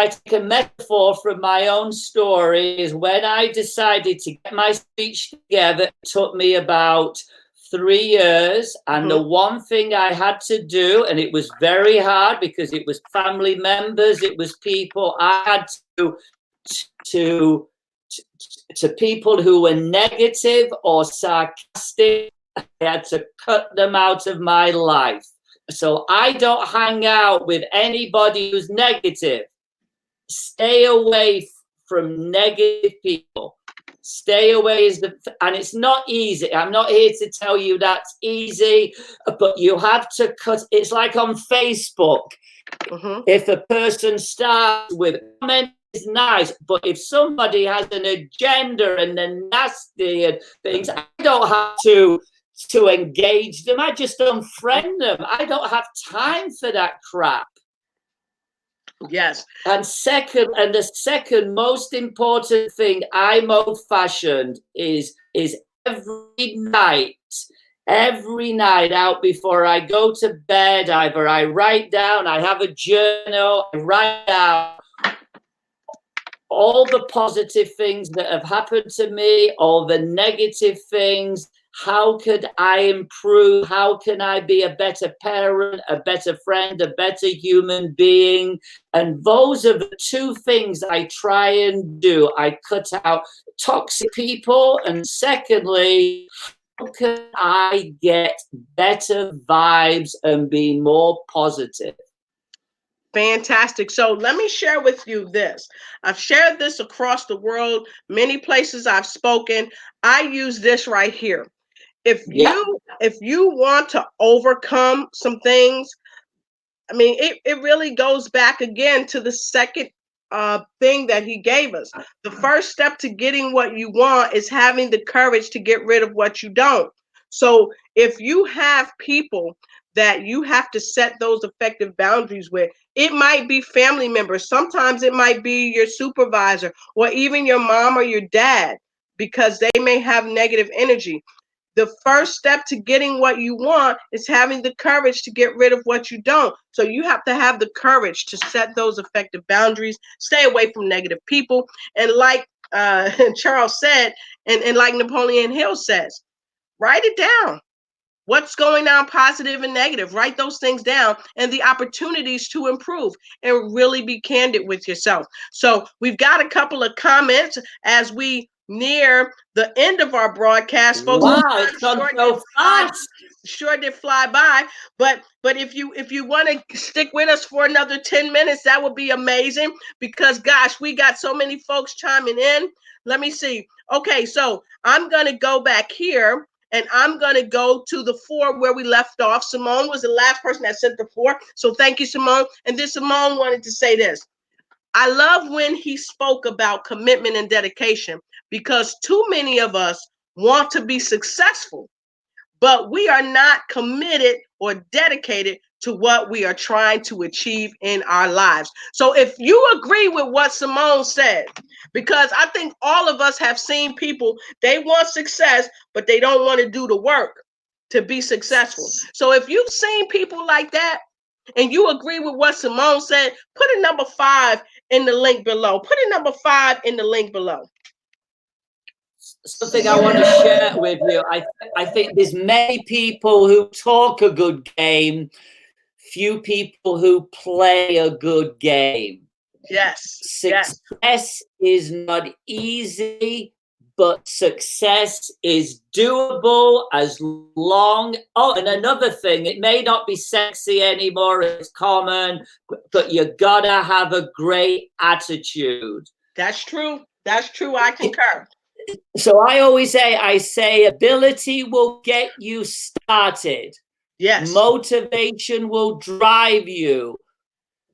take a metaphor from my own story, is when I decided to get my speech together, it took me about 3 years. And the one thing I had to do, and it was very hard because it was family members, it was people I had to people who were negative or sarcastic, I had to cut them out of my life. So I don't hang out with anybody who's negative. Stay away from negative people. Stay away and it's not easy. I'm not here to tell you that's easy, but you have to cut. It's like on Facebook. If a person starts with comment is nice, but if somebody has an agenda and they're nasty and things, I don't have to engage them. I just unfriend them. I don't have time for that crap. Yes. And the second most important thing, I'm old-fashioned, is every night out before I go to bed, either I write down, I have a journal, I write down all the positive things that have happened to me, all the negative things. How could I improve? How can I be a better parent, a better friend, a better human being? And those are the two things I try and do. I cut out toxic people. And secondly, how can I get better vibes and be more positive? Fantastic. So let me share with you this. I've shared this across the world, many places I've spoken. I use this right here. If you want to overcome some things, I mean, it really goes back again to the second thing that he gave us. The first step to getting what you want is having the courage to get rid of what you don't. So if you have people that you have to set those effective boundaries with, it might be family members. Sometimes it might be your supervisor or even your mom or your dad, because they may have negative energy. The first step to getting what you want is having the courage to get rid of what you don't. So you have to have the courage to set those effective boundaries, stay away from negative people. And like Charles said, and like Napoleon Hill says, write it down. What's going on, positive and negative? Write those things down and the opportunities to improve, and really be candid with yourself. So we've got a couple of comments as we near the end of our broadcast, folks. Wow, it's gone so fast. Sure did fly by, but if you want to stick with us for another 10 minutes, that would be amazing, because gosh, we got so many folks chiming in. Let me see. Okay, so I'm going to go back here and I'm going to go to the 4 where we left off. Simone was the last person that sent the 4. So thank you, Simone. And then Simone wanted to say this. I love when he spoke about commitment and dedication, because too many of us want to be successful, but we are not committed or dedicated to what we are trying to achieve in our lives. So if you agree with what Simone said, because I think all of us have seen people, they want success, but they don't want to do the work to be successful. So if you've seen people like that and you agree with what Simone said, put a number 5 in the link below. Put a number 5 in the link below. Something I want to share with you. I think there's many people who talk a good game, few people who play a good game. Yes. Success is not easy, but success is doable as long. Oh, and another thing, it may not be sexy anymore, it's common, but you gotta have a great attitude. That's true. That's true. I concur. So I always say ability will get you started. Yes. Motivation will drive you.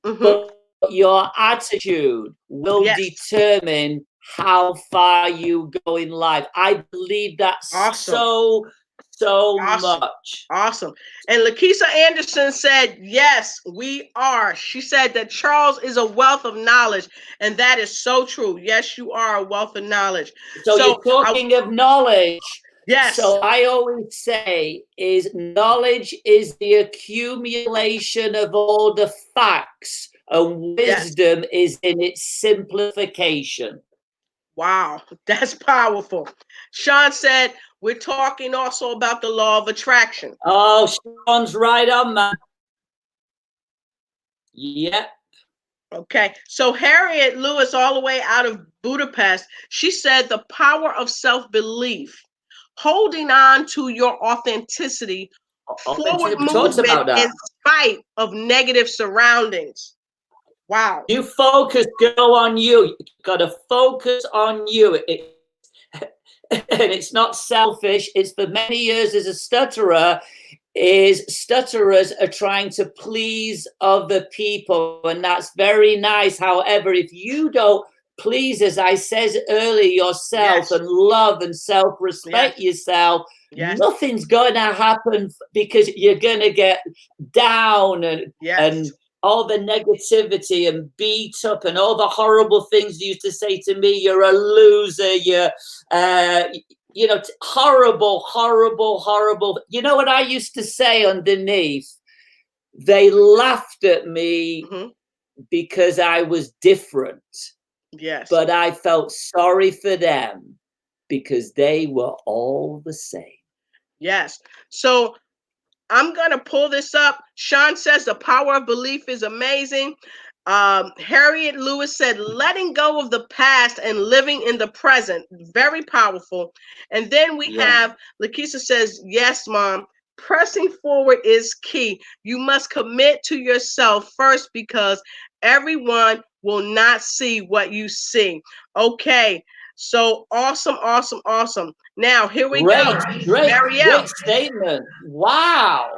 But your attitude will determine how far you go in life. I believe that so much. Awesome. And Lakeisha Anderson said, yes, we are. She said that Charles is a wealth of knowledge, and that is so true. Yes, you are a wealth of knowledge. So you're talking of knowledge. Yes. So I always say is knowledge is the accumulation of all the facts, and wisdom is in its simplification. Wow, that's powerful. Sean said, we're talking also about the law of attraction. Oh, Sean's right on, man. Yep. Okay, so Harriet Lewis, all the way out of Budapest, she said the power of self-belief, holding on to your authenticity, forward movement in spite of negative surroundings. Wow. You focus, go on you. You got to focus on you. And it's not selfish. It's for many years as a stutterer, is stutterers are trying to please other people, and that's very nice. However, if you don't please, as I said earlier, yourself, Yes. and love and self-respect yourself, nothing's going to happen, because you're going to get down and all the negativity and beat up and all the horrible things you used to say to me. You're a loser. You're you know, horrible, horrible, horrible. You know what I used to say underneath? They laughed at me because I was different. Yes. But I felt sorry for them because they were all the same. Yes. So I'm going to pull this up. Sean says the power of belief is amazing. Harriet Lewis said, letting go of the past and living in the present. Very powerful. And then we have, Lakeisha says, yes, Mom. Pressing forward is key. You must commit to yourself first, because everyone will not see what you see. Okay. So awesome, awesome, awesome. Now, here we go. Great statement. Wow.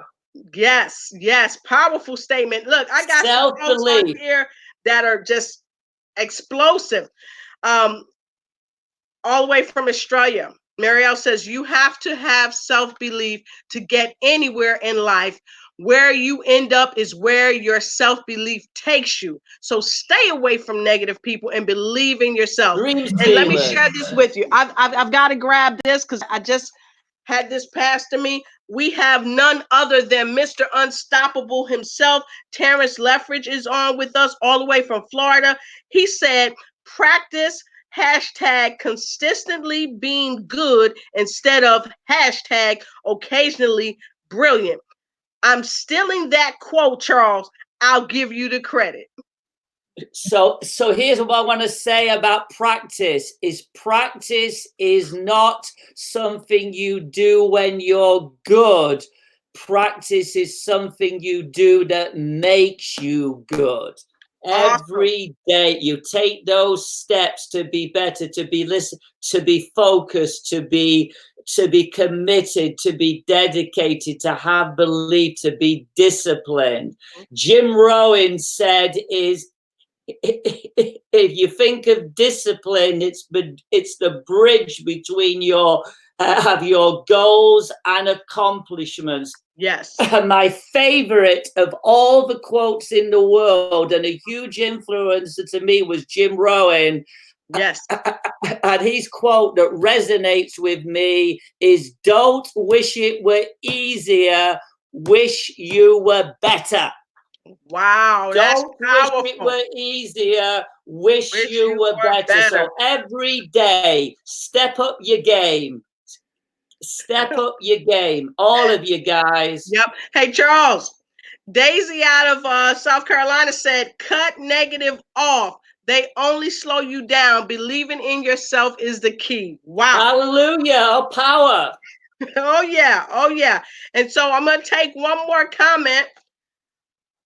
Yes, yes. Powerful statement. Look, I got some folks on here that are just explosive. All the way from Australia. Marielle says, you have to have self-belief to get anywhere in life. Where you end up is where your self-belief takes you. So stay away from negative people and believe in yourself. And let me share this with you. I've got to grab this because I just had this passed to me. We have none other than Mr. Unstoppable himself. Terrence Leffridge is on with us all the way from Florida. He said, practice hashtag consistently being good instead of hashtag occasionally brilliant. I'm stealing that quote, Charles. I'll give you the credit. So here's what I want to say about practice is not something you do when you're good. Practice is something you do that makes you good. Every day you take those steps to be better, to be to be focused, to be committed, to be dedicated, to have belief, to be disciplined. Jim Rohn said if you think of discipline, it's the bridge between your goals and accomplishments. Yes. My favorite of all the quotes in the world, and a huge influencer to me, was Jim Rohn. Yes. And his quote that resonates with me is, don't wish it were easier, wish you were better. Wow, that's powerful. Wish it were easier, wish you were better. So every day, step up your game. Step up your game, all of you guys. Yep. Hey, Charles, Daisy out of South Carolina said, cut negative off. They only slow you down. Believing in yourself is the key. Wow. Hallelujah. Oh, power. Oh, yeah. Oh, yeah. And so I'm going to take one more comment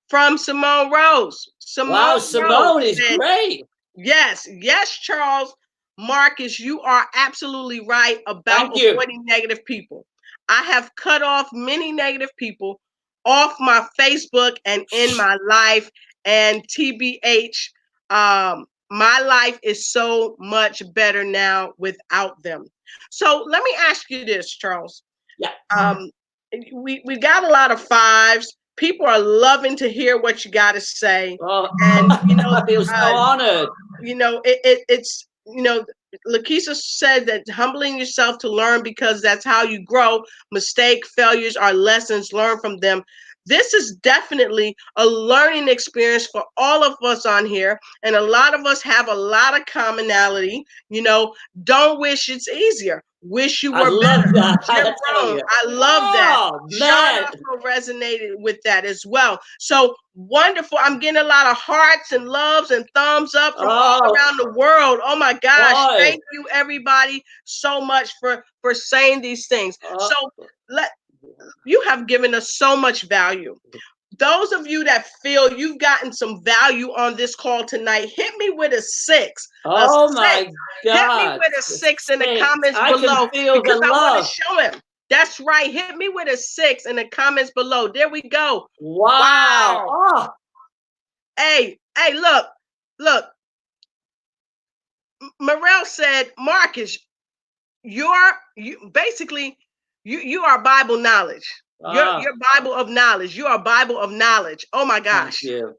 from Simone Rose. Simone is great. Yes, Charles. Marcus, you are absolutely right about avoiding negative people. I have cut off many negative people off my Facebook and in my life. And TBH, my life is so much better now without them. So let me ask you this, Charles. Yeah. We got a lot of fives. People are loving to hear what you got to say. And I feel so honored. It's Lakeisha said that humbling yourself to learn, because that's how you grow. Mistake, failures are lessons, learn from them. This is definitely a learning experience for all of us on here. And a lot of us have a lot of commonality. Don't wish it's easier. Wish you were better. I love that. Sean also resonated with that as well. So wonderful. I'm getting a lot of hearts and loves and thumbs up from all around the world. Oh my gosh. Thank you everybody so much for saying these things. So you have given us so much value. those of you that feel you've gotten some value on this call tonight, hit me with a 6. Oh A 6. my Hit me God. with a 6 in the comments I can below feel because the I want to love. show him. That's right. Hit me with a 6 in the comments below. There we go. Wow. Oh. Hey, look. Morel said, Marcus, you are Bible knowledge. You're Bible of knowledge. You are Bible of knowledge. Oh my gosh. Thank you.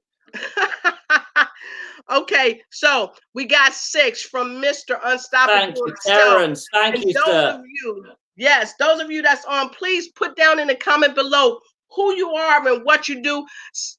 Okay, so we got 6 from Mr. Unstoppable Thank you, himself. Terrence. Thank and you, those sir. of you, yes, those of you that's on, please put down in the comment below who you are and what you do.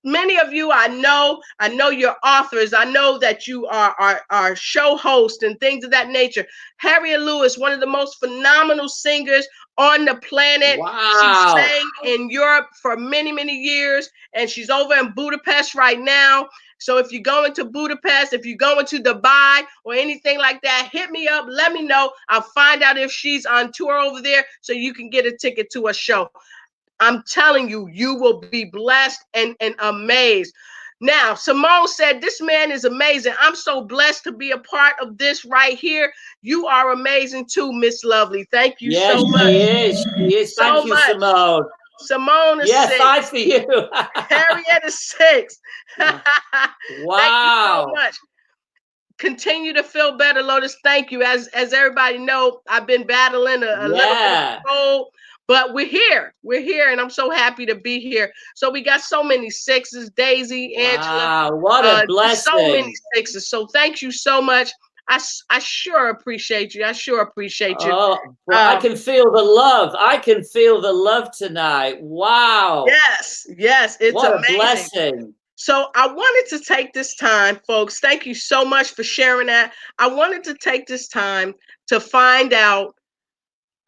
Many of you I know you're authors. I know that you are show hosts and things of that nature. Harriet Lewis, one of the most phenomenal singers on the planet. She Wow. sang in Europe for many, many years, and she's over in Budapest right now. So if you're going to Budapest, if you're going to Dubai or anything like that, hit me up. Let me know. I'll find out if she's on tour over there so you can get a ticket to a show. I'm telling you, you will be blessed and amazed. Now, Simone said, this man is amazing. I'm so blessed to be a part of this right here. You are amazing too, Miss Lovely. Thank you so much. Yes, she is. So Thank you, much. Simone. Simone is Yeah, 6. 5 for you. Harriet is 6. Wow. Thank you so much. Continue to feel better, Lotus. Thank you. As everybody know, I've been battling a little bit of cold, but we're here. We're here, and I'm so happy to be here. So we got so many 6s, Daisy, Angela. Wow, what a blessing. So many 6s. So thank you so much. I sure appreciate you. I sure appreciate you. Oh, well, I can feel the love. I can feel the love tonight. Wow. Yes, it's what amazing. A blessing. So I wanted to take this time, folks. Thank you so much for sharing that. I wanted to take this time to find out.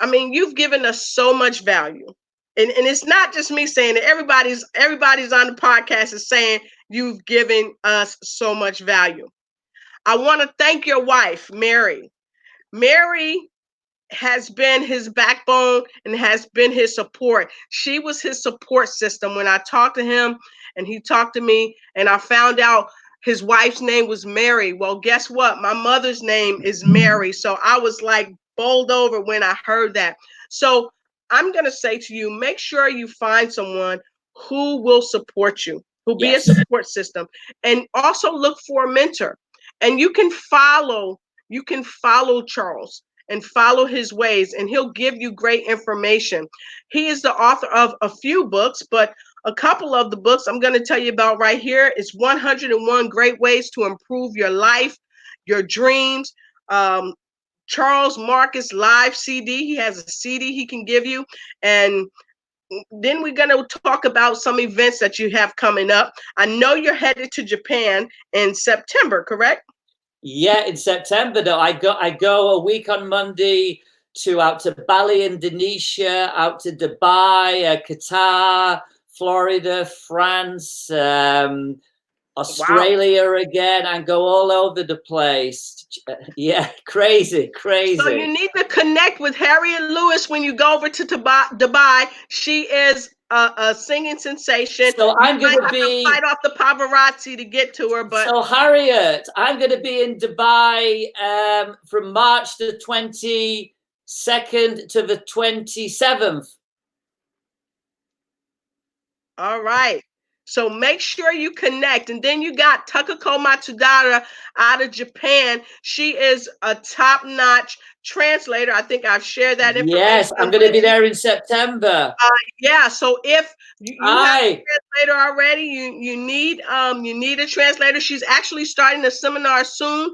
I mean, you've given us so much value. And it's not just me saying it. Everybody's on the podcast is saying you've given us so much value. I want to thank your wife, Mary. Mary has been his backbone and has been his support. She was his support system when I talked to him and he talked to me, and I found out his wife's name was Mary. Well, guess what? My mother's name is Mary. So I was like bowled over when I heard that. So I'm going to say to you, make sure you find someone who will support you, who'll be a support system, and also look for a mentor. And you can follow Charles and follow his ways, and he'll give you great information. He is the author of a few books, but a couple of the books I'm going to tell you about right here is 101 Great Ways to Improve Your Life, Your Dreams. Charles Marcus Live CD. He has a CD he can give you. And then we're going to talk about some events that you have coming up. I know you're headed to Japan in September, correct? Yeah, in September though. I go a week on Monday out to Bali, Indonesia, out to Dubai, Qatar, Florida, France, Australia again, and go all over the place. Yeah, crazy. So you need to connect with Harriet Lewis when you go over to Dubai. She is a singing sensation. So I'm going to be fight off the paparazzi to get to her. But so Harriet, I'm going to be in Dubai from March the 22nd to the 27th. All right. So make sure you connect. And then you got Takako Matsudara out of Japan. She is a top-notch translator. I think I've shared that information. Yes, I'm going to be there in September. Yeah. So if you have a translator already, you need a translator. She's actually starting a seminar soon.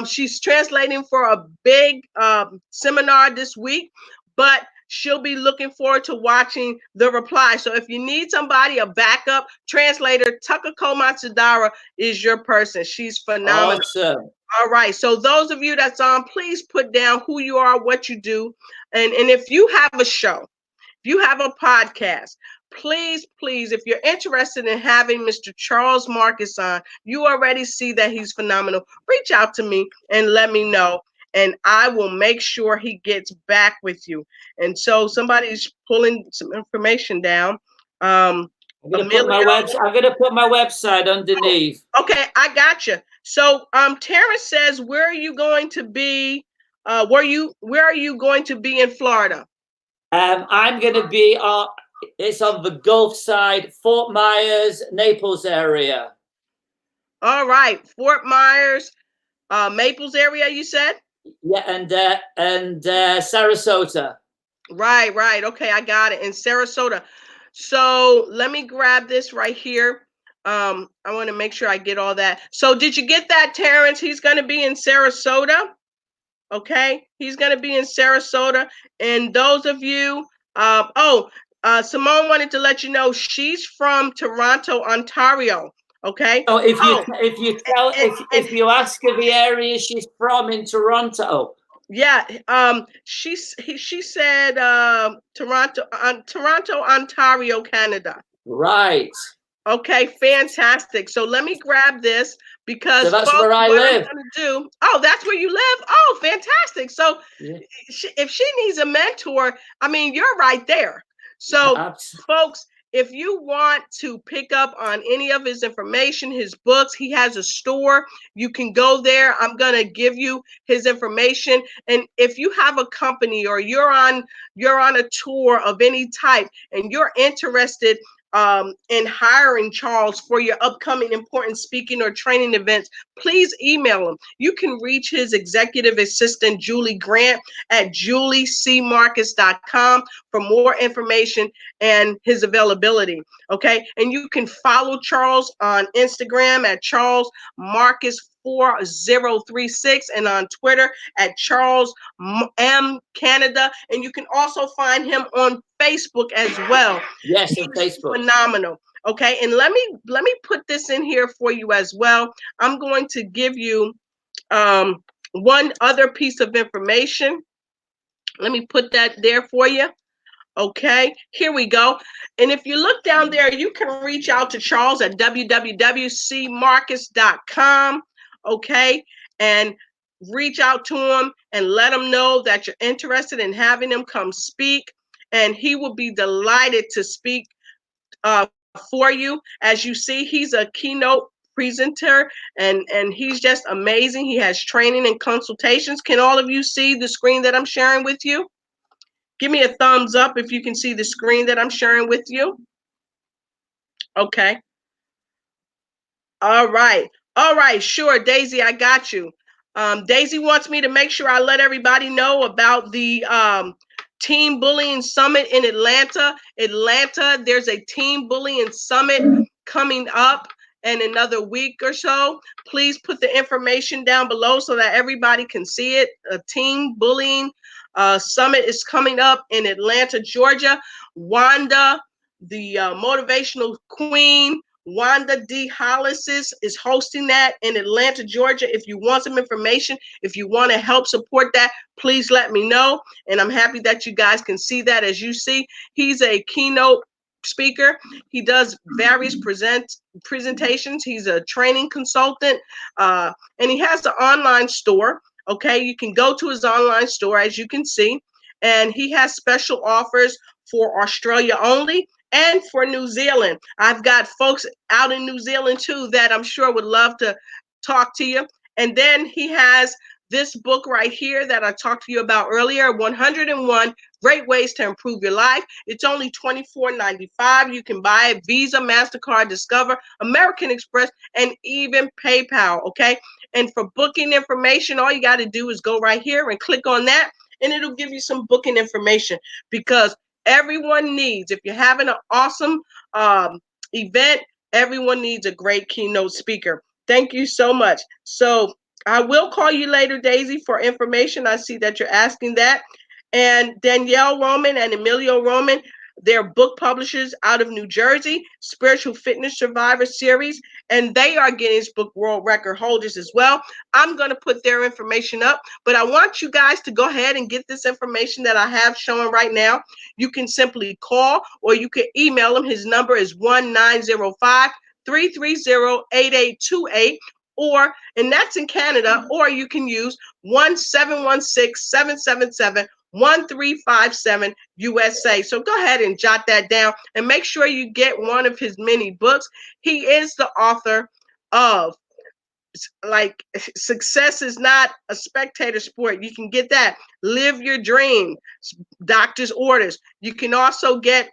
She's translating for a big seminar this week, but she'll be looking forward to watching the reply. So if you need somebody, a backup translator, Takako Matsudara is your person. She's phenomenal. Awesome. All right. So those of you that's on, please put down who you are, what you do. And if you have a show, if you have a podcast, please, if you're interested in having Mr. Charles Marcus on, you already see that he's phenomenal. Reach out to me and let me know, and I will make sure he gets back with you. And so somebody's pulling some information down. I'm gonna put Emilio. my website underneath. Okay, I got you. So, Terrence says, where are you going to be? Where are you going to be in Florida? I'm going to be it's on the Gulf side, Fort Myers, Naples area. All right, Fort Myers, Maples area, you said? Yeah, and Sarasota. Right. Okay, I got it. In Sarasota. So let me grab this right here. I want to make sure I get all that. So did you get that, Terrence? He's going to be in Sarasota. Okay, he's going to be in Sarasota. And those of you, Simone wanted to let you know she's from Toronto, Ontario. Okay. So if you Oh, if you ask her the area she's from in Toronto. yeah. She said Toronto, Ontario, Canada. Right. Okay, fantastic. So let me grab this because So that's folks, where I what I'm live. going to do. Oh, that's where you live. Oh, fantastic. So Yeah. if she needs a mentor, I mean, you're right there. So, folks, if you want to pick up on any of his information, his books, he has a store. You can go there. I'm going to give you his information. And if you have a company or you're on a tour of any type and you're interested in hiring Charles for your upcoming important speaking or training events, please email him. You can reach his executive assistant, Julie Grant, at juliecmarcus.com for more information and his availability. Okay. And you can follow Charles on Instagram at Charles Marcus 4036 and on Twitter at Charles M Canada. And you can also find him on Facebook as well. Yes, on Facebook. Phenomenal. Okay, and let me put this in here for you as well. I'm going to give you one other piece of information. Let me put that there for you. Okay, here we go. And if you look down there, you can reach out to Charles at www.cmarcus.com. Okay, and reach out to him and let him know that you're interested in having him come speak. And he will be delighted to speak for you. As you see, he's a keynote presenter and he's just amazing. He has training and consultations. Can all of you see the screen that I'm sharing with you? Give me a thumbs up if you can see the screen that I'm sharing with you. Okay. All right. Sure, Daisy, I got you. Daisy wants me to make sure I let everybody know about the Team Bullying Summit in Atlanta. There's a Team Bullying Summit coming up in another week or so. Please put the information down below so that everybody can see it. A Team Bullying Summit is coming up in Atlanta, Georgia. Wanda, the motivational queen, Wanda D. Hollis is hosting that in Atlanta, Georgia. If you want some information, if you want to help support that, please let me know. And I'm happy that you guys can see that. As you see, he's a keynote speaker. He does various presentations. He's a training consultant, and he has an online store. Okay, you can go to his online store, as you can see, and he has special offers for Australia only and for New Zealand. I've got folks out in New Zealand too that I'm sure would love to talk to you. And then he has this book right here that I talked to you about earlier, 101 Great Ways to Improve Your Life. It's only $24.95. You can buy it Visa, MasterCard, Discover, American Express, and even PayPal, okay? And for booking information, all you got to do is go right here and click on that, and it'll give you some booking information, because everyone needs, if you're having an awesome event, everyone needs a great keynote speaker. Thank you so much. So I will call you later, Daisy, for information. I see that you're asking that. And Danielle Roman and Emilio Roman, they're book publishers out of New Jersey, Spiritual Fitness Survivor Series, and they are Guinness Book World Record holders as well. I'm going to put their information up, but I want you guys to go ahead and get this information that I have showing right now. You can simply call or you can email him. His number is 1-905-330-8828. And that's in Canada, or you can use 1-716-777 1357 USA. So go ahead and jot that down and make sure you get one of his many books. He is the author of like Success is Not a Spectator Sport. You can get that. Live Your Dream, Doctor's Orders. You can also get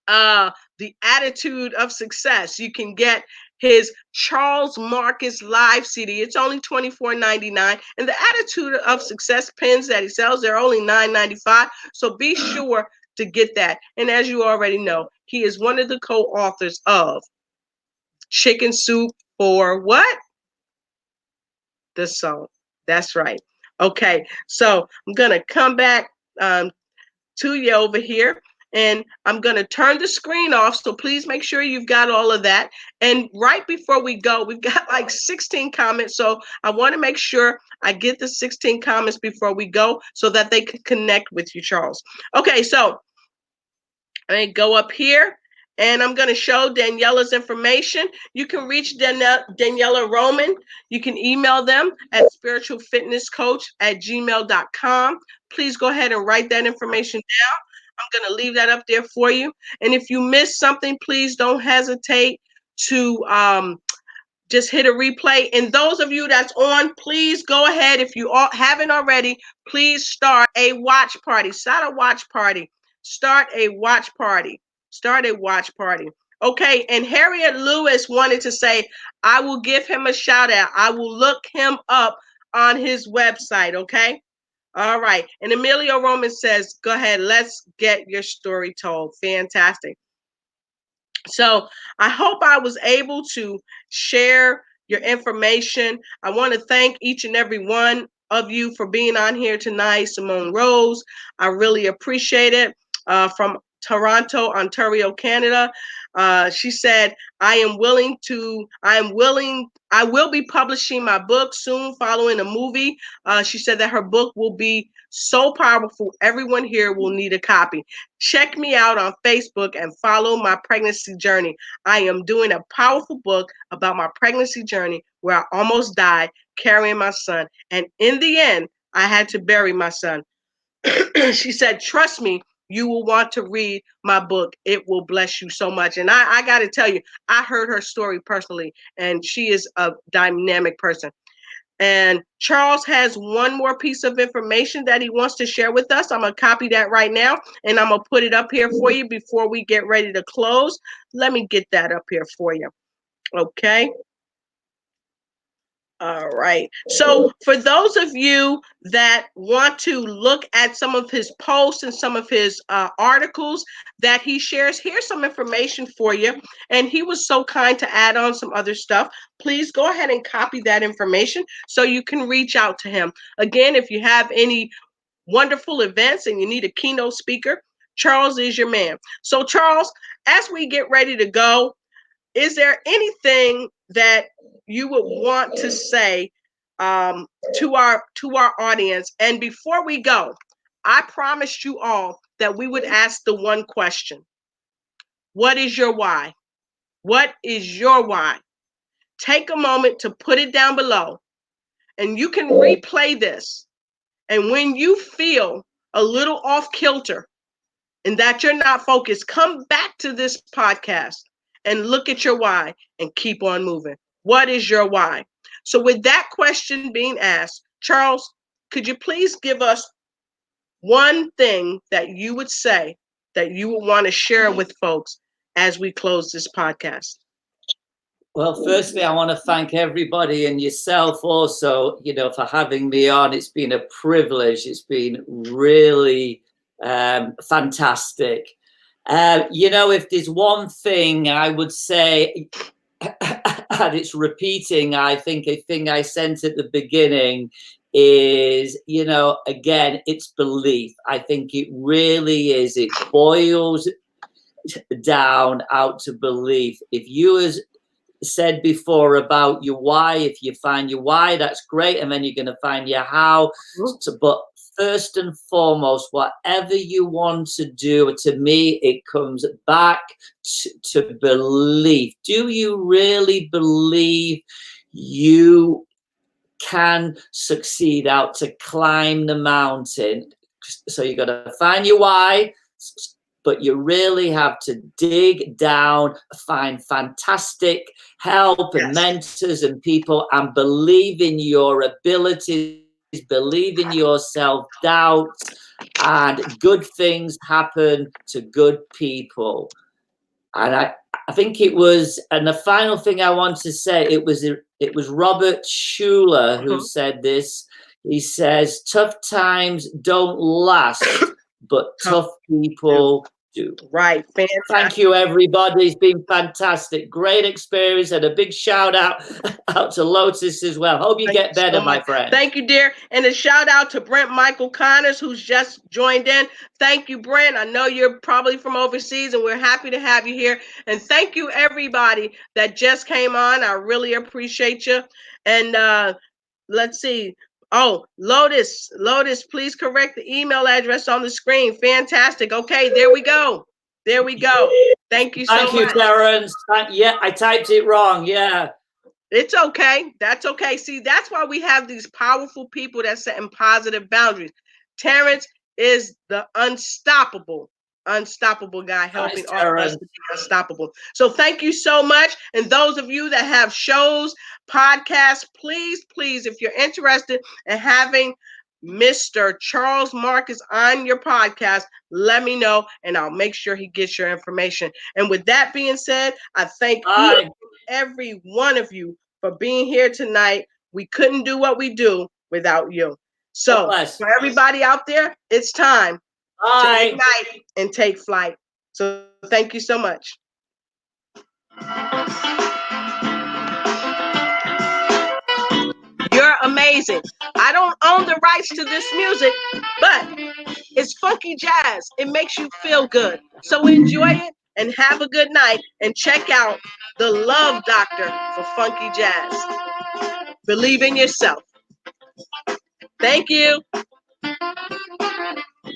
The Attitude of Success. You can get his Charles Marcus live CD. It's only $24.99. And the Attitude of Success pins that he sells, they're only $9.95. So be sure to get that. And as you already know, he is one of the co-authors of Chicken Soup for what? The Soul. That's right. Okay, so I'm going to come back to you over here. And I'm going to turn the screen off. So please make sure you've got all of that. And right before we go, we've got like 16 comments. So I want to make sure I get the 16 comments before we go so that they can connect with you, Charles. Okay, so I go up here and I'm going to show Daniela's information. You can reach Daniela Roman. You can email them at spiritualfitnesscoach@gmail.com. Please go ahead and write that information down. I'm going to leave that up there for you. And if you missed something, please don't hesitate to just hit a replay. And those of you that's on, please go ahead. If you haven't already, please start a watch party. Start a watch party. Start a watch party. Start a watch party. Okay, and Harriet Lewis wanted to say, I will give him a shout out. I will look him up on his website, okay? All right. And Emilio Roman says, go ahead, let's get your story told. Fantastic. So I hope I was able to share your information. I want to thank each and every one of you for being on here tonight. Simone Rose, I really appreciate it. From Toronto, Ontario, Canada. She said, I will be publishing my book soon following a movie. She said that her book will be so powerful, everyone here will need a copy. Check me out on Facebook and follow my pregnancy journey. I am doing a powerful book about my pregnancy journey where I almost died carrying my son. And in the end, I had to bury my son. She said, trust me, you will want to read my book. It will bless you so much. And I got to tell you, I heard her story personally, and she is a dynamic person. And Charles has one more piece of information that he wants to share with us. I'm going to copy that right now, and I'm going to put it up here for you before we get ready to close. Let me get that up here for you. Okay. All right. So for those of you that want to look at some of his posts and some of his articles that he shares, here's some information for you. And he was so kind to add on some other stuff. Please go ahead and copy that information so you can reach out to him. Again, if you have any wonderful events and you need a keynote speaker, Charles is your man. So Charles, as we get ready to go, is there anything that you would want to say to our audience? And before we go, I promised you all that we would ask the one question. What is your why? What is your why? Take a moment to put it down below, and you can replay this. And when you feel a little off kilter and that you're not focused, come back to this podcast and look at your why and keep on moving. What is your why? So with that question being asked, Charles, could you please give us one thing that you would say that you would want to share with folks as we close this podcast? Well, firstly, I want to thank everybody and yourself also, for having me on. It's been a privilege. It's been really fantastic. If there's one thing I would say, and it's repeating, I think a thing I sent at the beginning is, again, it's belief. I think it really is. It boils down out to belief. If you, as said before about your why, if you find your why, that's great, and then you're going to find your how. But first and foremost, whatever you want to do, to me, it comes back to belief. Do you really believe you can succeed out to climb the mountain, So you got to find your why, but you really have to dig down, find fantastic help and mentors and people, and believe in your abilities, believe in your self-doubt, and good things happen to good people. And I think it was, and the final thing I want to say, it was Robert Schuller who said this. He says, tough times don't last, but tough people do. Right. Fantastic. Thank you, everybody. It's been fantastic. Great experience, and a big shout out to Lotus as well. Hope you get better, my friend. Thank you, dear. And a shout out to Brent Michael Connors, who's just joined in. Thank you, Brent. I know you're probably from overseas, and we're happy to have you here. And thank you, everybody that just came on. I really appreciate you. And let's see. Oh, Lotus, please correct the email address on the screen. Fantastic. Okay, there we go. There we go. Thank you so much. Thank you, Terrence. Yeah, I typed it wrong. Yeah. It's okay. That's okay. See, that's why we have these powerful people that setting positive boundaries. Terrence is the unstoppable guy, helping all of us to be unstoppable. So thank you so much. And those of you that have shows, podcasts, please, if you're interested in having Mr. Charles Marcus on your podcast, let me know and I'll make sure he gets your information. And with that being said, I thank every one of you for being here tonight. We couldn't do what we do without you. So for everybody out there, it's time to ignite and take flight. So thank you so much. You're amazing. I don't own the rights to this music, but it's funky jazz. It makes you feel good. So enjoy it and have a good night, and check out the Love Doctor for funky jazz. Believe in yourself. Thank you.